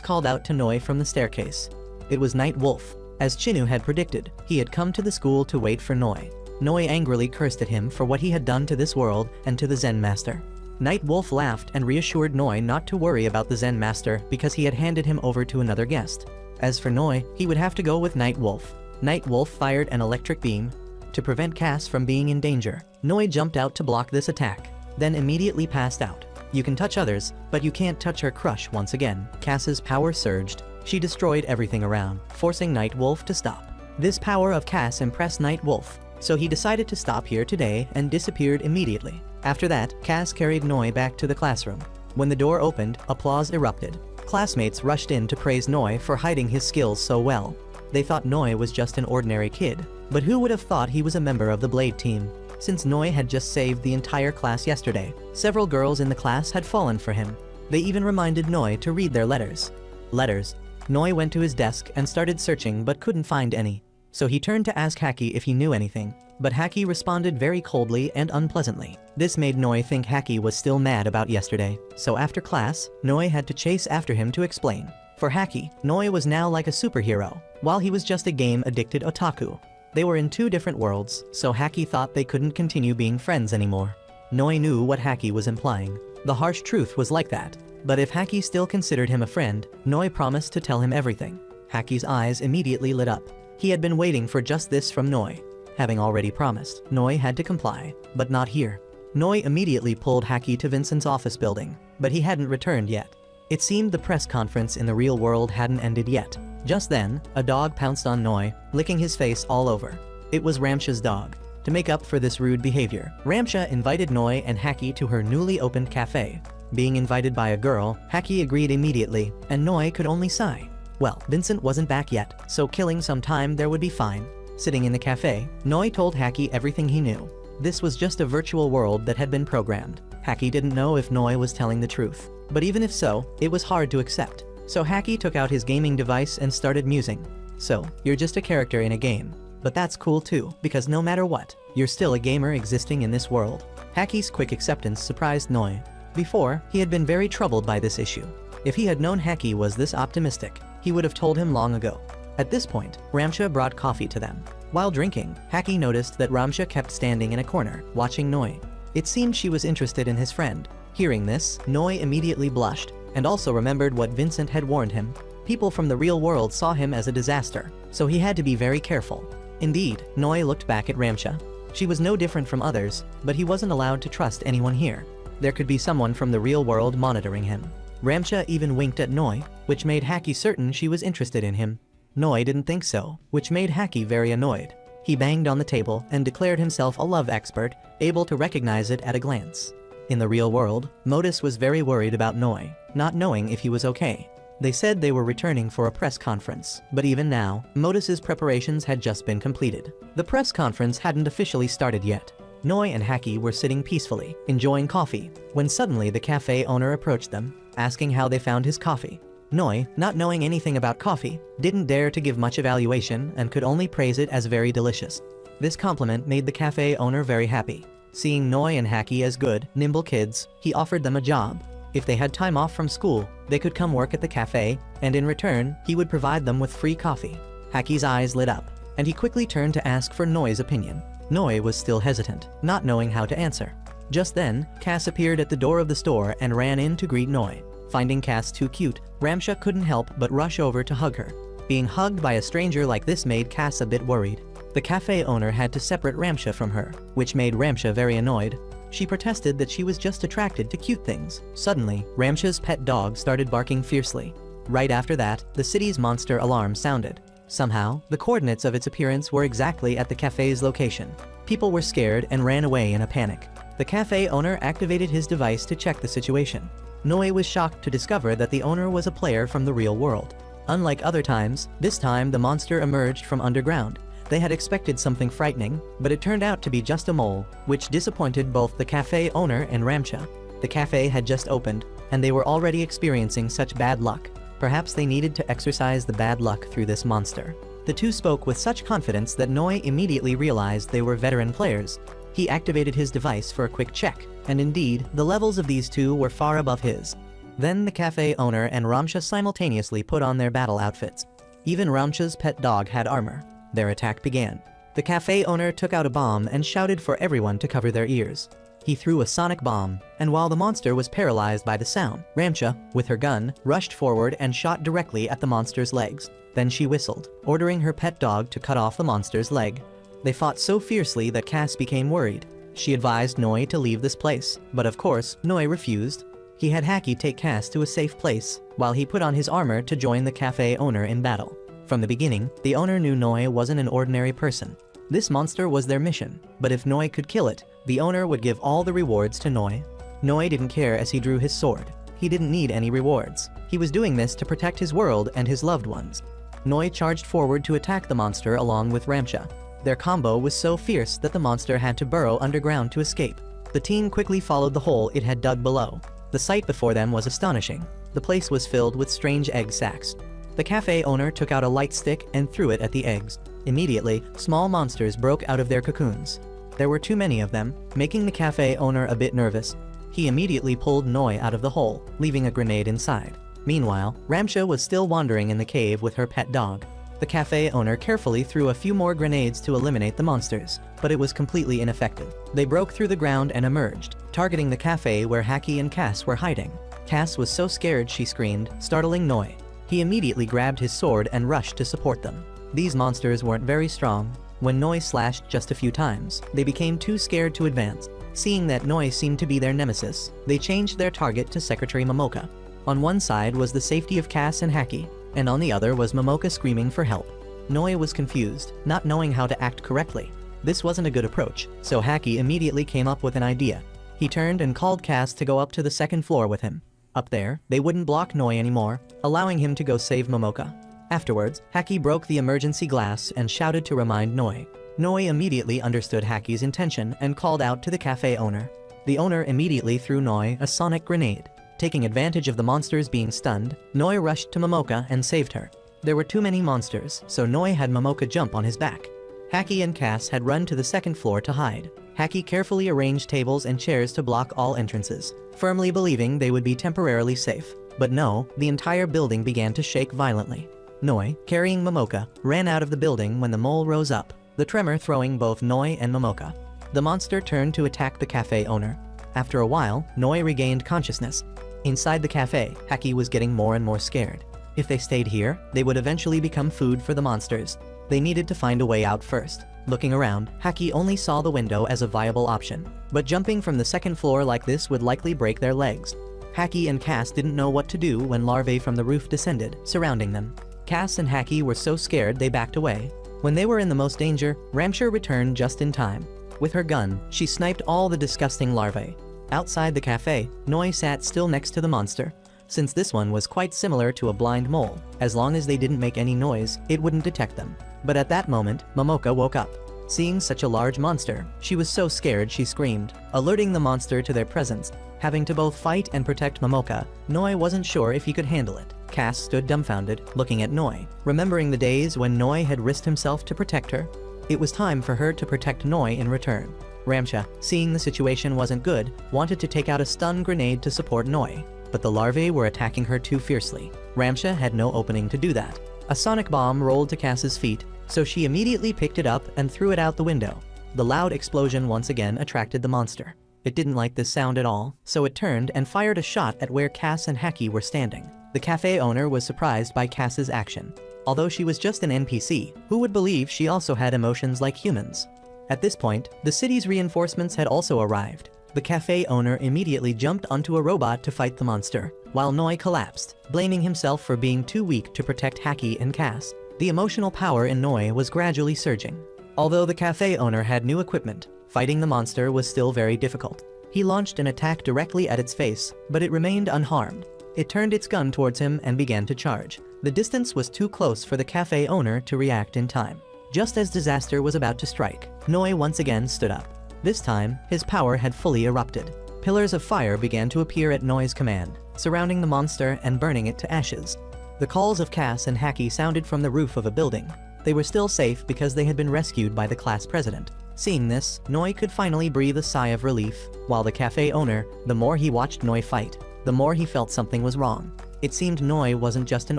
called out to Noi from the staircase. It was Night Wolf. As Chinu had predicted, he had come to the school to wait for Noi. Noi angrily cursed at him for what he had done to this world and to the Zen Master. Night Wolf laughed and reassured Noi not to worry about the Zen Master because he had handed him over to another guest. As for Noi, he would have to go with Night Wolf. Night Wolf fired an electric beam to prevent Cass from being in danger. Noi jumped out to block this attack, then immediately passed out. You can touch others, but you can't touch her crush once again. Cass's power surged. She destroyed everything around, forcing Night Wolf to stop. This power of Cass impressed Night Wolf, so he decided to stop here today and disappeared immediately. After that, Cass carried Noi back to the classroom. When the door opened, applause erupted. Classmates rushed in to praise Noi for hiding his skills so well. They thought Noi was just an ordinary kid, but who would have thought he was a member of the Blade team? Since Noi had just saved the entire class yesterday, several girls in the class had fallen for him. They even reminded Noi to read their letters. Letters. Noi went to his desk and started searching but couldn't find any. So he turned to ask Haki if he knew anything, but Haki responded very coldly and unpleasantly. This made Noi think Haki was still mad about yesterday, so after class, Noi had to chase after him to explain. For Haki, Noi was now like a superhero, while he was just a game-addicted otaku. They were in two different worlds, so Haki thought they couldn't continue being friends anymore. Noi knew what Haki was implying. The harsh truth was like that. But if Haki still considered him a friend, Noi promised to tell him everything. Haki's eyes immediately lit up. He had been waiting for just this from Noi. Having already promised, Noi had to comply, but not here. Noi immediately pulled Haki to Vincent's office building, but he hadn't returned yet. It seemed the press conference in the real world hadn't ended yet. Just then, a dog pounced on Noi, licking his face all over. It was Ramsha's dog. To make up for this rude behavior, Ramsha invited Noi and Haki to her newly opened cafe. Being invited by a girl, Haki agreed immediately, and Noi could only sigh. Well, Vincent wasn't back yet, so killing some time there would be fine. Sitting in the cafe, Noi told Haki everything he knew. This was just a virtual world that had been programmed. Haki didn't know if Noi was telling the truth. But even if so, it was hard to accept. So Haki took out his gaming device and started musing. So, you're just a character in a game. But that's cool too, because no matter what, you're still a gamer existing in this world. Haki's quick acceptance surprised Noi. Before, he had been very troubled by this issue. If he had known Haki was this optimistic, he would have told him long ago. At this point, Ramsha brought coffee to them. While drinking, Haki noticed that Ramsha kept standing in a corner, watching Noi. It seemed she was interested in his friend. Hearing this, Noi immediately blushed, and also remembered what Vincent had warned him. People from the real world saw him as a disaster, so he had to be very careful. Indeed, Noi looked back at Ramsha. She was no different from others, but he wasn't allowed to trust anyone here. There could be someone from the real world monitoring him. Ramsha even winked at Noi, which made Haki certain she was interested in him. Noi didn't think so, which made Haki very annoyed. He banged on the table and declared himself a love expert, able to recognize it at a glance. In the real world, Modus was very worried about Noi, not knowing if he was okay. They said they were returning for a press conference, but even now, Modus's preparations had just been completed. The press conference hadn't officially started yet. Noi and Haki were sitting peacefully, enjoying coffee, when suddenly the cafe owner approached them, asking how they found his coffee. Noi, not knowing anything about coffee, didn't dare to give much evaluation and could only praise it as very delicious. This compliment made the cafe owner very happy. Seeing Noi and Haki as good, nimble kids, he offered them a job. If they had time off from school, they could come work at the cafe, and in return, he would provide them with free coffee. Haki's eyes lit up, and he quickly turned to ask for Noi's opinion. Noi was still hesitant, not knowing how to answer. Just then, Cass appeared at the door of the store and ran in to greet Noi. Finding Cass too cute, Ramsha couldn't help but rush over to hug her. Being hugged by a stranger like this made Cass a bit worried. The cafe owner had to separate Ramsha from her, which made Ramsha very annoyed. She protested that she was just attracted to cute things. Suddenly, Ramsha's pet dog started barking fiercely. Right after that, the city's monster alarm sounded. Somehow, the coordinates of its appearance were exactly at the cafe's location. People were scared and ran away in a panic. The cafe owner activated his device to check the situation. Noi was shocked to discover that the owner was a player from the real world. Unlike other times, this time the monster emerged from underground. They had expected something frightening, but it turned out to be just a mole, which disappointed both the cafe owner and Ramsha. The cafe had just opened, and they were already experiencing such bad luck. Perhaps they needed to exorcise the bad luck through this monster. The two spoke with such confidence that Noi immediately realized they were veteran players. He activated his device for a quick check, and indeed, the levels of these two were far above his. Then the cafe owner and Ramsha simultaneously put on their battle outfits. Even Ramsha's pet dog had armor. Their attack began. The cafe owner took out a bomb and shouted for everyone to cover their ears. He threw a sonic bomb, and while the monster was paralyzed by the sound, Ramsha, with her gun, rushed forward and shot directly at the monster's legs. Then she whistled, ordering her pet dog to cut off the monster's leg. They fought so fiercely that Cass became worried. She advised Noi to leave this place, but of course, Noi refused. He had Haki take Cass to a safe place, while he put on his armor to join the cafe owner in battle. From the beginning, the owner knew Noi wasn't an ordinary person. This monster was their mission, but if Noi could kill it, the owner would give all the rewards to Noi. Noi didn't care as he drew his sword. He didn't need any rewards. He was doing this to protect his world and his loved ones. Noi charged forward to attack the monster along with Ramsha. Their combo was so fierce that the monster had to burrow underground to escape. The team quickly followed the hole it had dug below. The sight before them was astonishing. The place was filled with strange egg sacs. The cafe owner took out a light stick and threw it at the eggs. Immediately, small monsters broke out of their cocoons. There were too many of them, making the cafe owner a bit nervous. He immediately pulled Noi out of the hole, leaving a grenade inside. Meanwhile, Ramsha was still wandering in the cave with her pet dog. The cafe owner carefully threw a few more grenades to eliminate the monsters, but it was completely ineffective. They broke through the ground and emerged, targeting the cafe where Haki and Cass were hiding. Cass was so scared she screamed, startling Noi. He immediately grabbed his sword and rushed to support them. These monsters weren't very strong. When Noi slashed just a few times, they became too scared to advance. Seeing that Noi seemed to be their nemesis, they changed their target to Secretary Momoka. On one side was the safety of Cass and Haki, and on the other was Momoka screaming for help. Noi was confused, not knowing how to act correctly. This wasn't a good approach, so Haki immediately came up with an idea. He turned and called Cass to go up to the second floor with him. Up there, they wouldn't block Noi anymore, allowing him to go save Momoka. Afterwards, Haki broke the emergency glass and shouted to remind Noi. Noi immediately understood Haki's intention and called out to the cafe owner. The owner immediately threw Noi a sonic grenade. Taking advantage of the monsters being stunned, Noi rushed to Momoka and saved her. There were too many monsters, so Noi had Momoka jump on his back. Haki and Cass had run to the second floor to hide. Haki carefully arranged tables and chairs to block all entrances, firmly believing they would be temporarily safe. But no, the entire building began to shake violently. Noi, carrying Momoka, ran out of the building when the mole rose up, the tremor throwing both Noi and Momoka. The monster turned to attack the cafe owner. After a while, Noi regained consciousness. Inside the cafe, Haki was getting more and more scared. If they stayed here, they would eventually become food for the monsters. They needed to find a way out first. Looking around, Haki only saw the window as a viable option. But jumping from the second floor like this would likely break their legs. Haki and Cass didn't know what to do when larvae from the roof descended, surrounding them. Cass and Haki were so scared they backed away. When they were in the most danger, Ramsha returned just in time. With her gun, she sniped all the disgusting larvae. Outside the cafe, Noi sat still next to the monster. Since this one was quite similar to a blind mole, as long as they didn't make any noise, it wouldn't detect them. But at that moment, Momoka woke up. Seeing such a large monster, she was so scared she screamed, alerting the monster to their presence. Having to both fight and protect Momoka, Noi wasn't sure if he could handle it. Cass stood dumbfounded, looking at Noi, remembering the days when Noi had risked himself to protect her. It was time for her to protect Noi in return. Ramsha, seeing the situation wasn't good, wanted to take out a stun grenade to support Noi, but the larvae were attacking her too fiercely. Ramsha had no opening to do that. A sonic bomb rolled to Cass's feet, so she immediately picked it up and threw it out the window. The loud explosion once again attracted the monster. It didn't like this sound at all, so it turned and fired a shot at where Cass and Haki were standing. The cafe owner was surprised by Cass's action. Although she was just an NPC, who would believe she also had emotions like humans? At this point, the city's reinforcements had also arrived. The cafe owner immediately jumped onto a robot to fight the monster, while Noi collapsed, blaming himself for being too weak to protect Haki and Cass. The emotional power in Noi was gradually surging. Although the cafe owner had new equipment, fighting the monster was still very difficult. He launched an attack directly at its face, but it remained unharmed. It turned its gun towards him and began to charge. The distance was too close for the cafe owner to react in time. Just as disaster was about to strike, Noi once again stood up. This time, his power had fully erupted. Pillars of fire began to appear at Noi's command, surrounding the monster and burning it to ashes. The calls of Cass and Haki sounded from the roof of a building. They were still safe because they had been rescued by the class president. Seeing this, Noi could finally breathe a sigh of relief, while the cafe owner, the more he watched Noi fight, the more he felt something was wrong. It seemed Noi wasn't just an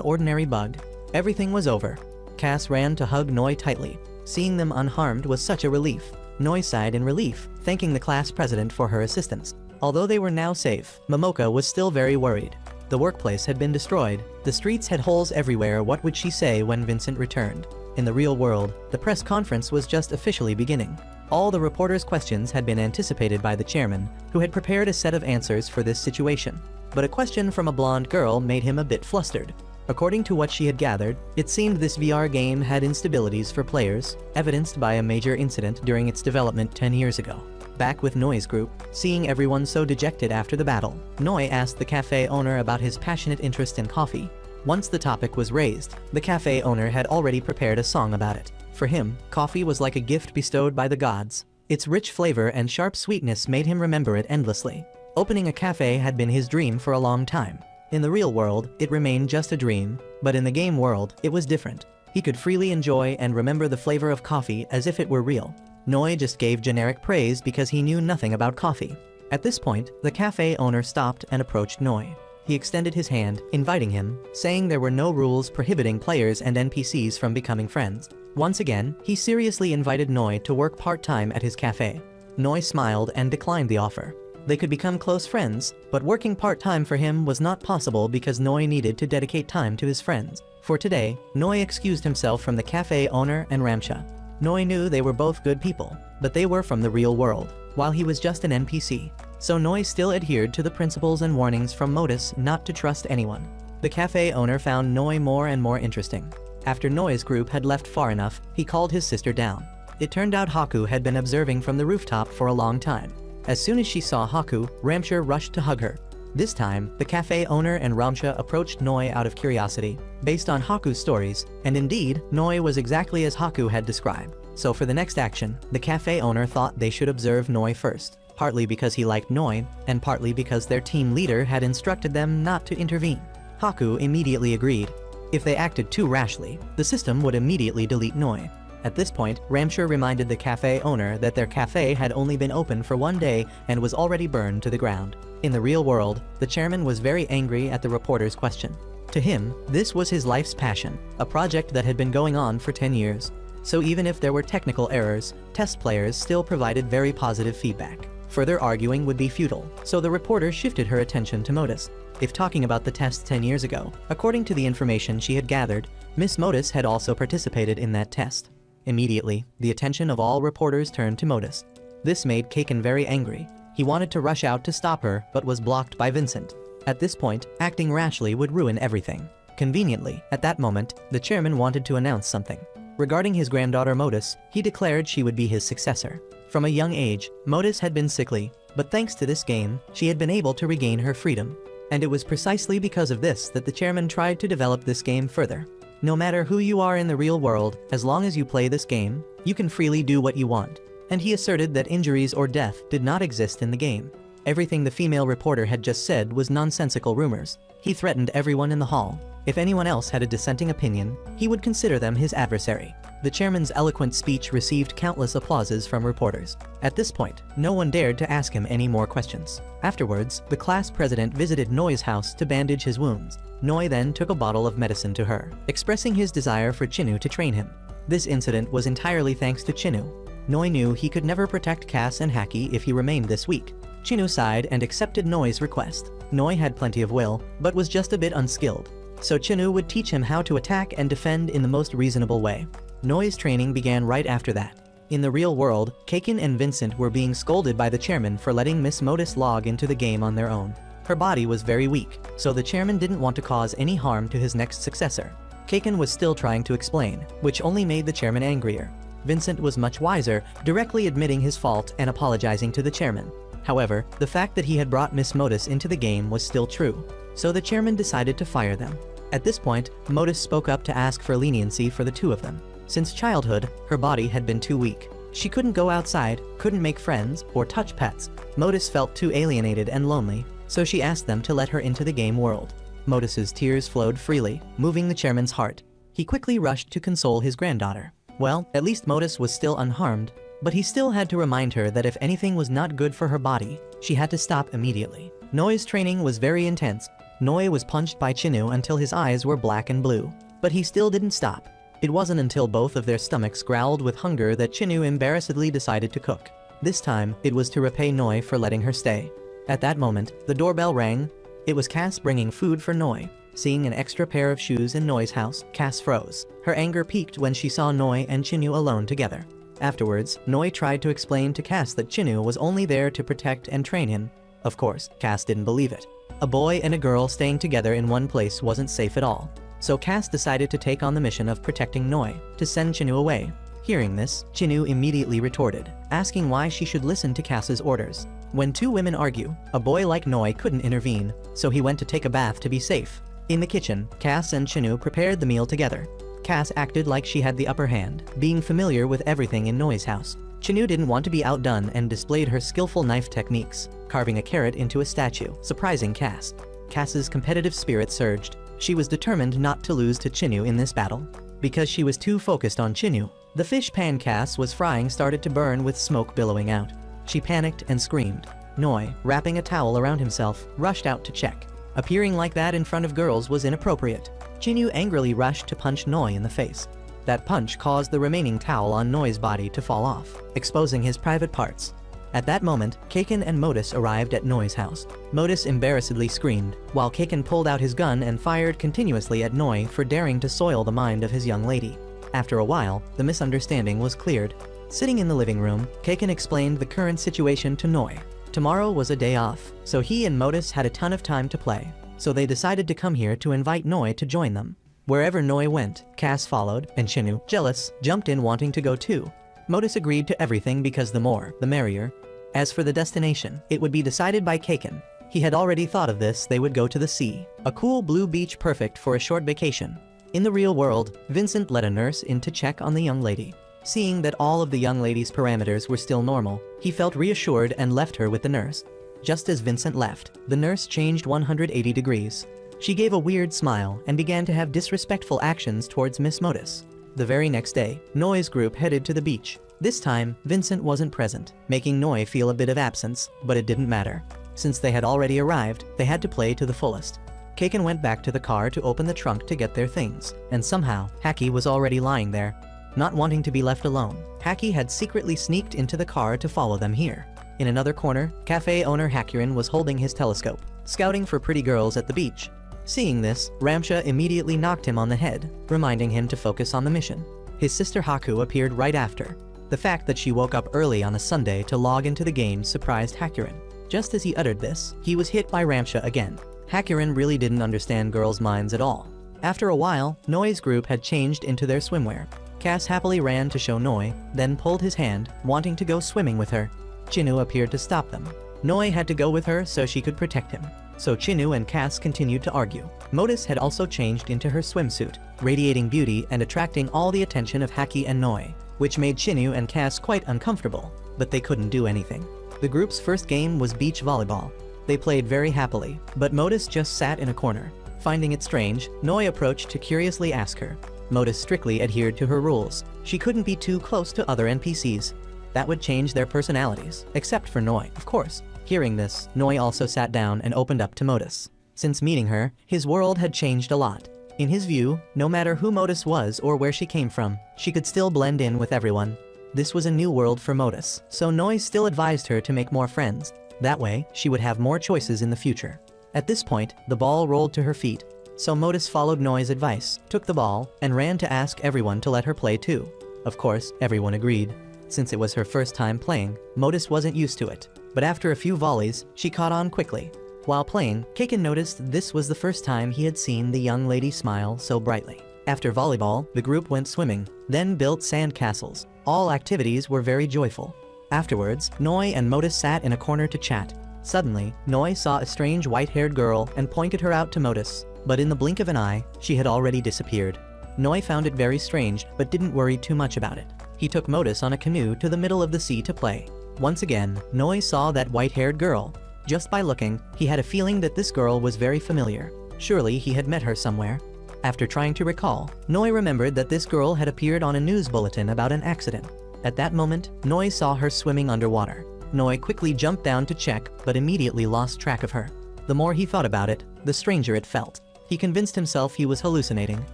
ordinary bug. Everything was over. Cass ran to hug Noi tightly. Seeing them unharmed was such a relief. Noi sighed in relief, thanking the class president for her assistance. Although they were now safe, Momoka was still very worried. The workplace had been destroyed. The streets had holes everywhere. What would she say when Vincent returned? In the real world, the press conference was just officially beginning. All the reporters' questions had been anticipated by the chairman, who had prepared a set of answers for this situation. But a question from a blonde girl made him a bit flustered. According to what she had gathered, it seemed this VR game had instabilities for players, evidenced by a major incident during its development 10 years ago. Back with Noi's group, seeing everyone so dejected after the battle, Noi asked the cafe owner about his passionate interest in coffee. Once the topic was raised, the cafe owner had already prepared a song about it. For him, coffee was like a gift bestowed by the gods. Its rich flavor and sharp sweetness made him remember it endlessly. Opening a cafe had been his dream for a long time. In the real world, it remained just a dream, but in the game world, it was different. He could freely enjoy and remember the flavor of coffee as if it were real. Noi just gave generic praise because he knew nothing about coffee. At this point, the cafe owner stopped and approached Noi. He extended his hand, inviting him, saying there were no rules prohibiting players and NPCs from becoming friends. Once again, he seriously invited Noi to work part-time at his cafe. Noi smiled and declined the offer. They could become close friends, but working part-time for him was not possible because Noi needed to dedicate time to his friends. For today, Noi excused himself from the cafe owner and Ramcha. Noi knew they were both good people, but they were from the real world, while he was just an NPC. So Noi still adhered to the principles and warnings from Modus not to trust anyone. The cafe owner found Noi more and more interesting. After Noi's group had left far enough, he called his sister down. It turned out Haku had been observing from the rooftop for a long time. As soon as she saw Haku, Ramcha rushed to hug her. This time, the cafe owner and Ramcha approached Noi out of curiosity, based on Haku's stories, and indeed, Noi was exactly as Haku had described. So for the next action, the cafe owner thought they should observe Noi first, partly because he liked Noi, and partly because their team leader had instructed them not to intervene. Haku immediately agreed. If they acted too rashly, the system would immediately delete Noi. At this point, Ramcha reminded the cafe owner that their cafe had only been open for 1 day and was already burned to the ground. In the real world, the chairman was very angry at the reporter's question. To him, this was his life's passion, a project that had been going on for 10 years. So even if there were technical errors, test players still provided very positive feedback. Further arguing would be futile, so the reporter shifted her attention to Modus. If talking about the test 10 years ago, according to the information she had gathered, Miss Modus had also participated in that test. Immediately, the attention of all reporters turned to Modus. This made Kaken very angry. He wanted to rush out to stop her, but was blocked by Vincent. At this point, acting rashly would ruin everything. Conveniently, at that moment, the chairman wanted to announce something. Regarding his granddaughter Modus, he declared she would be his successor. From a young age, Modus had been sickly, but thanks to this game, she had been able to regain her freedom. And it was precisely because of this that the chairman tried to develop this game further. No matter who you are in the real world, as long as you play this game, you can freely do what you want. And he asserted that injuries or death did not exist in the game. Everything the female reporter had just said was nonsensical rumors. He threatened everyone in the hall. If anyone else had a dissenting opinion, he would consider them his adversary. The chairman's eloquent speech received countless applauses from reporters. At this point, no one dared to ask him any more questions. Afterwards, the class president visited Noi's house to bandage his wounds. Noi then took a bottle of medicine to her, expressing his desire for Chinu to train him. This incident was entirely thanks to Chinu. Noi knew he could never protect Cass and Haki if he remained this weak. Chinu sighed and accepted Noi's request. Noi had plenty of will, but was just a bit unskilled. So Chinu would teach him how to attack and defend in the most reasonable way. Noi's training began right after that. In the real world, Kaken and Vincent were being scolded by the chairman for letting Miss Modus log into the game on their own. Her body was very weak, so the chairman didn't want to cause any harm to his next successor. Kaken was still trying to explain, which only made the chairman angrier. Vincent was much wiser, directly admitting his fault and apologizing to the chairman. However, the fact that he had brought Miss Modus into the game was still true, so the chairman decided to fire them. At this point, Modus spoke up to ask for leniency for the two of them. Since childhood, her body had been too weak. She couldn't go outside, couldn't make friends, or touch pets. Modus felt too alienated and lonely, so she asked them to let her into the game world. Modus's tears flowed freely, moving the chairman's heart. He quickly rushed to console his granddaughter. Well, at least Modus was still unharmed, but he still had to remind her that if anything was not good for her body, she had to stop immediately. Noi's training was very intense. Noi was punched by Chinu until his eyes were black and blue, but he still didn't stop. It wasn't until both of their stomachs growled with hunger that Chinu embarrassedly decided to cook. This time, it was to repay Noi for letting her stay. At that moment, the doorbell rang. It was Cass bringing food for Noi. Seeing an extra pair of shoes in Noi's house, Cass froze. Her anger peaked when she saw Noi and Chinu alone together. Afterwards, Noi tried to explain to Cass that Chinu was only there to protect and train him. Of course, Cass didn't believe it. A boy and a girl staying together in one place wasn't safe at all. So Cass decided to take on the mission of protecting Noi, to send Chinu away. Hearing this, Chinu immediately retorted, asking why she should listen to Cass's orders. When two women argue, a boy like Noi couldn't intervene, so he went to take a bath to be safe. In the kitchen, Cass and Chinu prepared the meal together. Cass acted like she had the upper hand, being familiar with everything in Noi's house. Chinu didn't want to be outdone and displayed her skillful knife techniques, carving a carrot into a statue, surprising Cass. Cass's competitive spirit surged. She was determined not to lose to Chinu in this battle. Because she was too focused on Chinu, the fish pan Cass was frying started to burn with smoke billowing out. She panicked and screamed. Noi, wrapping a towel around himself, rushed out to check. Appearing like that in front of girls was inappropriate. Chinu angrily rushed to punch Noi in the face. That punch caused the remaining towel on Noi's body to fall off, exposing his private parts. At that moment, Kaken and Modus arrived at Noi's house. Modus embarrassedly screamed, while Kaken pulled out his gun and fired continuously at Noi for daring to soil the mind of his young lady. After a while, the misunderstanding was cleared. Sitting in the living room, Kaken explained the current situation to Noi. Tomorrow was a day off, so he and Modus had a ton of time to play. So they decided to come here to invite Noi to join them. Wherever Noi went, Cass followed, and Chinu, jealous, jumped in wanting to go too. Modus agreed to everything because the more, the merrier. As for the destination, it would be decided by Kaken. He had already thought of this. They would go to the sea. A cool blue beach perfect for a short vacation. In the real world, Vincent let a nurse in to check on the young lady. Seeing that all of the young lady's parameters were still normal, he felt reassured and left her with the nurse. Just as Vincent left, the nurse changed 180 degrees. She gave a weird smile and began to have disrespectful actions towards Miss Modus. The very next day, Noi's group headed to the beach. This time, Vincent wasn't present, making Noi feel a bit of absence, but it didn't matter. Since they had already arrived, they had to play to the fullest. Kaken went back to the car to open the trunk to get their things, and somehow, Haki was already lying there. Not wanting to be left alone, Haki had secretly sneaked into the car to follow them here. In another corner, cafe owner Hakurin was holding his telescope, scouting for pretty girls at the beach. Seeing this, Ramsha immediately knocked him on the head, reminding him to focus on the mission. His sister Haku appeared right after. The fact that she woke up early on a Sunday to log into the game surprised Hakurin. Just as he uttered this, he was hit by Ramsha again. Hakurin really didn't understand girls' minds at all. After a while, Noi's group had changed into their swimwear. Cass happily ran to show Noi, then pulled his hand, wanting to go swimming with her. Chinu appeared to stop them. Noi had to go with her so she could protect him. So Chinu and Cass continued to argue. Modus had also changed into her swimsuit, radiating beauty and attracting all the attention of Haki and Noi, which made Chinu and Cass quite uncomfortable, but they couldn't do anything. The group's first game was beach volleyball. They played very happily, but Modus just sat in a corner. Finding it strange, Noi approached to curiously ask her. Modus strictly adhered to her rules. She couldn't be too close to other NPCs. That would change their personalities, except for Noi, of course. Hearing this, Noi also sat down and opened up to Modus. Since meeting her, his world had changed a lot. In his view, no matter who Modus was or where she came from, she could still blend in with everyone. This was a new world for Modus, so Noi still advised her to make more friends. That way, she would have more choices in the future. At this point, the ball rolled to her feet. So Modus followed Noi's advice, took the ball, and ran to ask everyone to let her play too. Of course, everyone agreed. Since it was her first time playing, Modus wasn't used to it. But after a few volleys, she caught on quickly. While playing, Kaken noticed this was the first time he had seen the young lady smile so brightly. After volleyball, the group went swimming, then built sand castles. All activities were very joyful. Afterwards, Noi and Modus sat in a corner to chat. Suddenly, Noi saw a strange white-haired girl and pointed her out to Modus. But in the blink of an eye, she had already disappeared. Noi found it very strange, but didn't worry too much about it. He took Modus on a canoe to the middle of the sea to play. Once again, Noi saw that white-haired girl. Just by looking, he had a feeling that this girl was very familiar. Surely he had met her somewhere. After trying to recall, Noi remembered that this girl had appeared on a news bulletin about an accident. At that moment, Noi saw her swimming underwater. Noi quickly jumped down to check, but immediately lost track of her. The more he thought about it, the stranger it felt. He convinced himself he was hallucinating,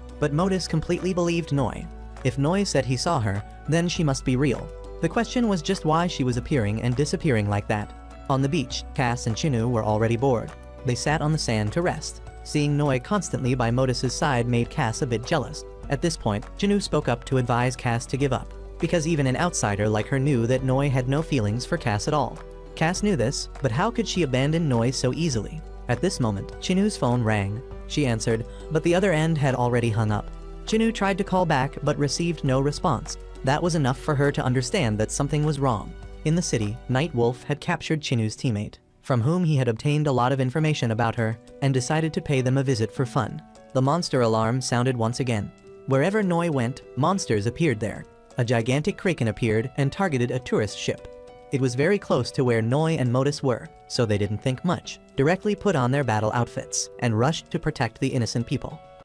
but Modus completely believed Noi. If Noi said he saw her, then she must be real. The question was just why she was appearing and disappearing like that. On the beach, Cass and Chinu were already bored. They sat on the sand to rest. Seeing Noi constantly by Modus's side made Cass a bit jealous. At this point, Chinu spoke up to advise Cass to give up, because even an outsider like her knew that Noi had no feelings for Cass at all. Cass knew this, but how could she abandon Noi so easily? At this moment, Chinu's phone rang. She answered, but the other end had already hung up. Chinu tried to call back but received no response. That was enough for her to understand that something was wrong. In the city, Night Wolf had captured Chinu's teammate, from whom he had obtained a lot of information about her, and decided to pay them a visit for fun. The monster alarm sounded once again. Wherever Noi went, monsters appeared there. A gigantic kraken appeared and targeted a tourist ship. It was very close to where Noi and Modus were, so they didn't think much, directly put on their battle outfits, and rushed to protect the innocent people.